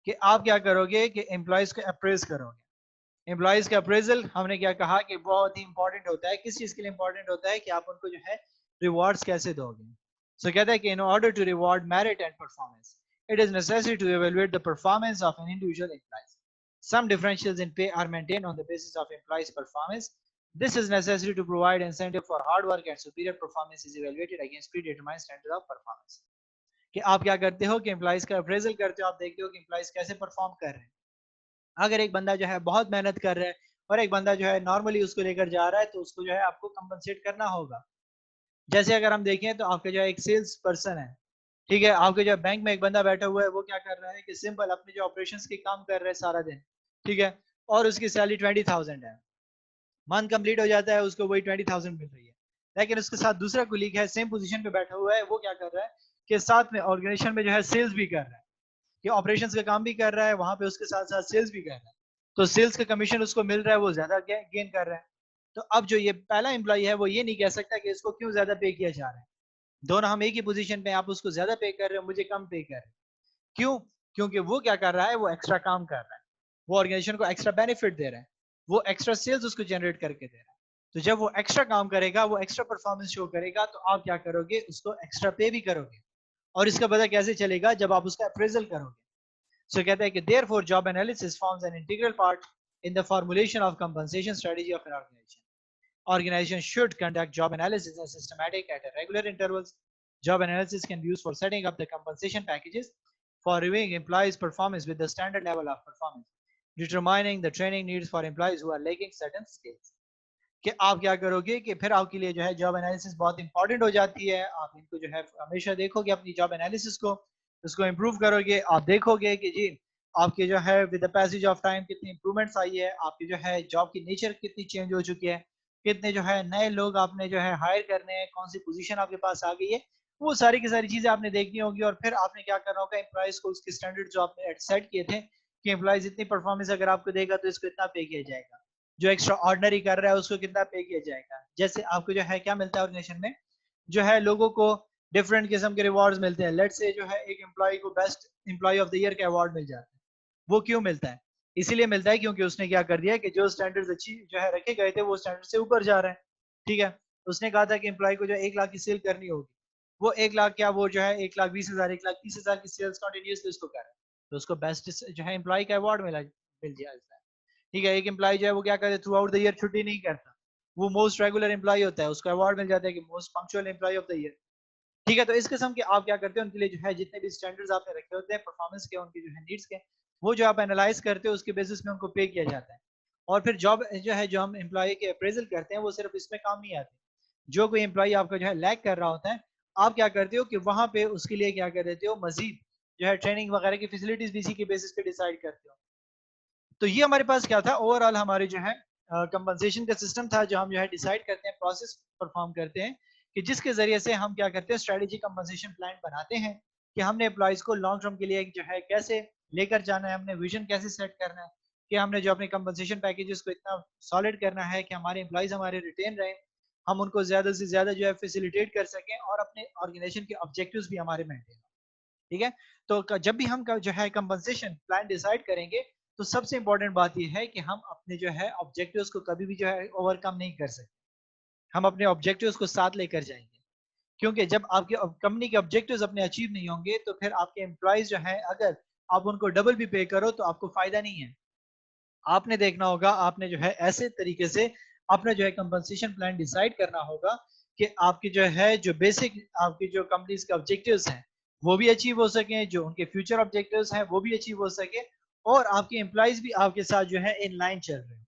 कि आप क्या करोगे कि एम्प्लॉइज को अप्रेज करोगे। एम्प्लॉइज का अप्रेजल हमने क्या कहा कि बहुत ही इंपॉर्टेंट होता है, किस चीज के लिए इंपॉर्टेंट होता है कि आप उनको जो है रिवॉर्ड्स कैसे दोगे। सो कहता है कि in order to reward merit and performance it is necessary to evaluate the performance of an individual employees, some differentials in pay are maintained on the basis of employees performance This is necessary to provide incentive for hard work and superior performance is evaluated against predetermined standard of performance. कि आप क्या करते हो कि employees का appraisal करते हो, आप देखते हो कि एम्प्लॉइज कैसे परफॉर्म कर रहे हैं. अगर एक बंदा जो है बहुत मेहनत कर रहा है और एक बंदा जो है नॉर्मली उसको लेकर जा रहा है, तो उसको जो है आपको कंपनसेट करना होगा. जैसे अगर हम देखें तो आपके जो एक सेल्स पर्सन है, ठीक है, आपके जो बैंक में एक बंदा बैठा हुआ है, वो क्या कर रहा है कि सिंपल अपने जो ऑपरेशंस के काम कर रहा है सारा दिन, ठीक है, और उसकी सैलरी 20,000 है. मंथ कंप्लीट हो जाता है, उसको वही 20,000 मिल रही है. लेकिन उसके साथ दूसरा कुलीग है, सेम पोजीशन पे बैठा हुआ है, वो क्या कर रहा है कि साथ में ऑर्गेनाइजेशन में जो है सेल्स भी कर रहा है, कि ऑपरेशंस का काम भी कर रहा है, वहां पे उसके साथ साथ सेल्स भी कर रहा है. तो सेल्स का कमीशन उसको मिल रहा है, वो ज्यादा गेन कर रहा है. तो अब जो ये पहला एम्प्लॉय है, वो ये नहीं कह सकता कि इसको क्यों ज्यादा पे किया जा रहा है. दोनों हम एक ही पोजीशन पे, आप उसको ज्यादा पे कर रहे हो, मुझे कम पे कर रहे हो. क्यों? क्योंकि वो क्या कर रहा है, वो एक्स्ट्रा काम कर रहा है, वो ऑर्गेनाइजेशन को एक्स्ट्रा बेनिफिट दे रहा है, वो एक्स्ट्रा सेल्स उसको जनरेट करके दे रहा है. तो जब वो एक्स्ट्रा काम करेगा, वो एक्स्ट्रा परफॉर्मेंस शो करेगा, तो आप क्या करोगे, उसको एक्स्ट्रा पे भी करोगे. और इसका पता कैसे चलेगा, जब आप उसका अप्रेजल करोगे. सो कहता है कि therefore job analysis forms an integral part in the formulation of compensation strategy of an organization. Organization should conduct job analysis as systematic at regular intervals. Job analysis can be used for setting up the compensation packages, for reviewing employees' performance with the standard level of performance, determining the training needs for employees who are lacking certain skills. कि आप क्या करोगे कि फिर आपके लिए जो है जॉब एनालिसिस बहुत इंपॉर्टेंट हो जाती है. आप इनको जो है हमेशा देखोगे अपनी जॉब एनालिसिस को, उसको इम्प्रूव करोगे. आप देखोगे कि जी आपके जो है with the passage of time कितनी इंप्रूवमेंट्स आई है, आपकी जो है जॉब की नेचर कितनी चेंज हो चुकी है, कितने जो है नए लोग आपने जो है हायर करने हैं, कौन सी पोजीशन आपके पास आ गई है, वो सारी की सारी चीजें आपने देखनी होगी. और फिर आपने क्या करना होगा, एम्प्लॉइज को उसके स्टैंडर्ड जो आपने सेट किए थे कि एम्प्लॉइज इतनी परफॉर्मेंस अगर आपको देगा तो इसको इतना पे किया जाएगा, जो एक्स्ट्रा ऑर्डिनरी कर रहा है उसको कितना पे किया जाएगा. जैसे आपको जो है क्या मिलता है ऑर्गेनाइजेशन में, जो है लोगों को डिफरेंट किस्म के रिवॉर्ड्स मिलते हैं. लेट्स से जो है एक एम्प्लॉय को best employee of the year का अवार्ड मिल जाता है. वो क्यों मिलता है? इसीलिए मिलता है क्योंकि उसने क्या कर दिया कि जो स्टैंडर्ड्स अच्छी जो है रखे गए थे, वो स्टैंडर्ड से ऊपर जा रहे हैं. ठीक है, उसने कहा था कि एम्प्लॉय को जो 1 लाख की सेल करनी होगी, वो 1 लाख क्या, वो जो है 1,20,000 1,30,000 की सेल्स कंटिन्यूसली उसको कर रहा है, तो उसको बेस्ट जो है एम्प्लॉय का अवार्ड मिल जाता है. ठीक है, एक एम्प्लॉय जो है वो क्या करता है, थ्रू आउट द ईयर छुट्टी नहीं करता, वो मोस्ट रेगुलर एम्प्लॉय होता है, उसको अवार्ड मिल जाता है कि most punctual employee of the year. ठीक है, तो इस किस्म के आप क्या करते हो, उनके लिए जो है जितने भी स्टैंडर्ड्स आपने रखे होते हैं परफॉर्मेंस के, उनकी जो है नीड्स के, वो जो आप एनालाइज करते हो उसके बेसिस में उनको पे किया जाता है. और फिर जॉब जो है जो हम एम्प्लॉय के अप्रेजल करते हैं, वो सिर्फ इसमें काम नहीं आते. जो कोई एम्प्लॉय आपका जो है लैग कर रहा होता है, आप क्या करते हो कि वहां पे उसके लिए क्या कर देते हो, मजीद जो है ट्रेनिंग वगैरह की फैसिलिटीज भी इसी के बेसिस पे डिसाइड करते हो. तो ये हमारे पास क्या था, ओवरऑल हमारे जो है कंपनसेशन का सिस्टम था, जो हम जो है डिसाइड करते हैं, प्रोसेस परफॉर्म करते हैं, कि जिसके जरिए से हम क्या करते हैं, स्ट्रेटेजी कंपनसेशन प्लान बनाते हैं कि हमने एम्प्लॉइज को लॉन्ग टर्म के लिए जो है कैसे लेकर जाना है, हमने विजन कैसे सेट करना है, कि हमने जो अपने कंपनसेशन पैकेजेस को इतना सॉलिड करना है कि हमारे एम्प्लॉइज हमारे रिटेन रहे, हम उनको ज्यादा से ज्यादा जो है फैसिलिटेट कर सकें, और अपने ऑर्गेनाइजेशन के ऑब्जेक्टिव्स भी हमारे मेंटेन. ठीक है, तो जब भी हम जो है कंपनसेशन प्लान डिसाइड करेंगे, तो सबसे इंपॉर्टेंट बात यह है कि हम अपने जो है ऑब्जेक्टिव्स को कभी भी जो है ओवरकम नहीं कर सकते. हम अपने ऑब्जेक्टिव्स को साथ लेकर जाएंगे, क्योंकि जब आपके कंपनी के ऑब्जेक्टिव्स अपने अचीव नहीं होंगे, तो फिर आपके एम्प्लॉइज जो है, अगर आप उनको डबल भी पे करो तो आपको फायदा नहीं है. आपने देखना होगा, आपने जो है ऐसे तरीके से अपना जो है कंपनसेशन प्लान डिसाइड करना होगा कि आपकी जो है जो बेसिक आपकी जो कंपनीज के ऑब्जेक्टिव्स हैं, वो भी अचीव हो सके, जो उनके फ्यूचर ऑब्जेक्टिव्स हैं वो भी अचीव हो सके, और आपके एम्प्लॉइज भी आपके साथ जो है इन लाइन चल रहे हैं.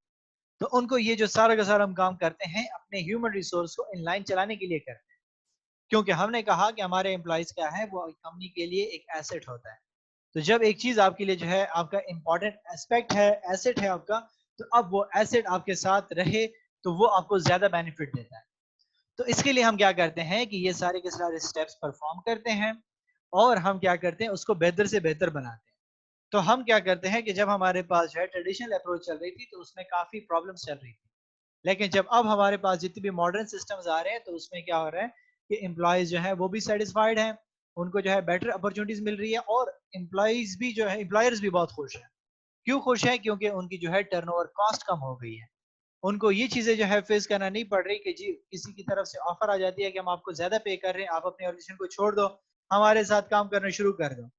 तो उनको ये जो सारा का सारा हम काम करते हैं, अपने ह्यूमन रिसोर्स को इन लाइन चलाने के लिए करते हैं, क्योंकि हमने कहा कि हमारे एम्प्लॉइज क्या है, वो कंपनी के लिए एक एसेट होता है. तो जब एक चीज आपके लिए जो है आपका इंपॉर्टेंट एस्पेक्ट है, एसेट है आपका, तो अब वो एसेट आपके साथ रहे, तो वो आपको ज्यादा बेनिफिट देता है. तो इसके लिए हम क्या करते हैं कि ये सारे के सारे स्टेप्स परफॉर्म करते हैं, और हम क्या करते हैं, उसको बेहतर से बेहतर बनाते हैं. तो हम क्या करते हैं कि जब हमारे पास जो है ट्रेडिशनल अप्रोच चल रही थी, तो उसमें काफी प्रॉब्लम्स चल रही थी. लेकिन जब अब हमारे पास जितने भी मॉडर्न सिस्टम्स आ रहे हैं, तो उसमें क्या हो रहा है कि एम्प्लॉयज जो है वो भी सेटिस्फाइड हैं, उनको जो है बेटर अपॉर्चुनिटीज मिल रही है, और एम्प्लॉयज भी जो है, एम्प्लॉयर्स भी बहुत खुश हैं. क्यों खुश हैं? क्योंकि उनकी जो है टर्नओवर कॉस्ट कम हो गई है. उनको ये चीजें जो है फेस करना नहीं पड़ रही कि जी किसी की तरफ से ऑफर आ जाती है कि हम आपको ज्यादा पे कर रहे हैं, आप अपने ऑर्गेनाइजेशन को छोड़ दो, हमारे साथ काम करना शुरू कर दो.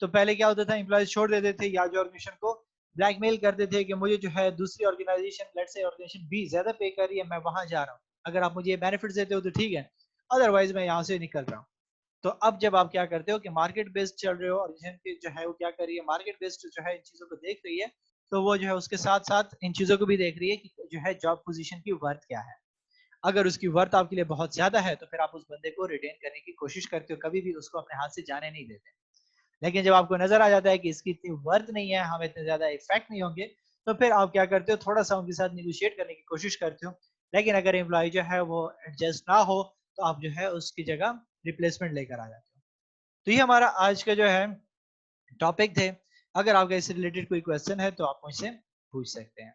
तो पहले क्या होता था, एम्प्लॉयज छोड़ देते थे या जो ऑर्गेनाइजेशन को ब्लैकमेल करते थे कि मुझे जो है दूसरी organisation, let's say organisation B ज्यादा पे कर रही है, मैं वहां जा रहा हूँ, अगर आप मुझे ये बेनिफिट देते हो तो ठीक है, अदरवाइज मैं यहाँ से निकल रहा हूँ। तो अब जब आप क्या करते हो कि मार्केट बेस्ड चल रहे हो, ऑर्गेनाइजेशन जो है वो क्या कर रही है, मार्केट बेस्ड जो है इन चीजों को देख रही है, तो वो जो है उसके साथ साथ इन चीजों को भी देख रही है कि जो है जॉब पोजीशन की वर्थ क्या है। अगर उसकी वर्थ आपके लिए बहुत ज्यादा है तो फिर आप उस बंदे को रिटेन करने की कोशिश करते हो, कभी भी उसको अपने हाथ से जाने नहीं देते। लेकिन जब आपको नजर आ जाता है कि इसकी इतनी वर्थ नहीं है, हम इतने ज्यादा इफेक्ट नहीं होंगे, तो फिर आप क्या करते हो, थोड़ा सा उनके साथ निगोशिएट करने की कोशिश करते हो। लेकिन अगर एम्प्लॉय जो है वो एडजस्ट ना हो, तो आप जो है उसकी जगह रिप्लेसमेंट लेकर आ जाते हो। तो ये हमारा आज का जो है टॉपिक थे। अगर आपका इससे रिलेटेड कोई क्वेश्चन है तो आप मुझसे पूछ सकते हैं।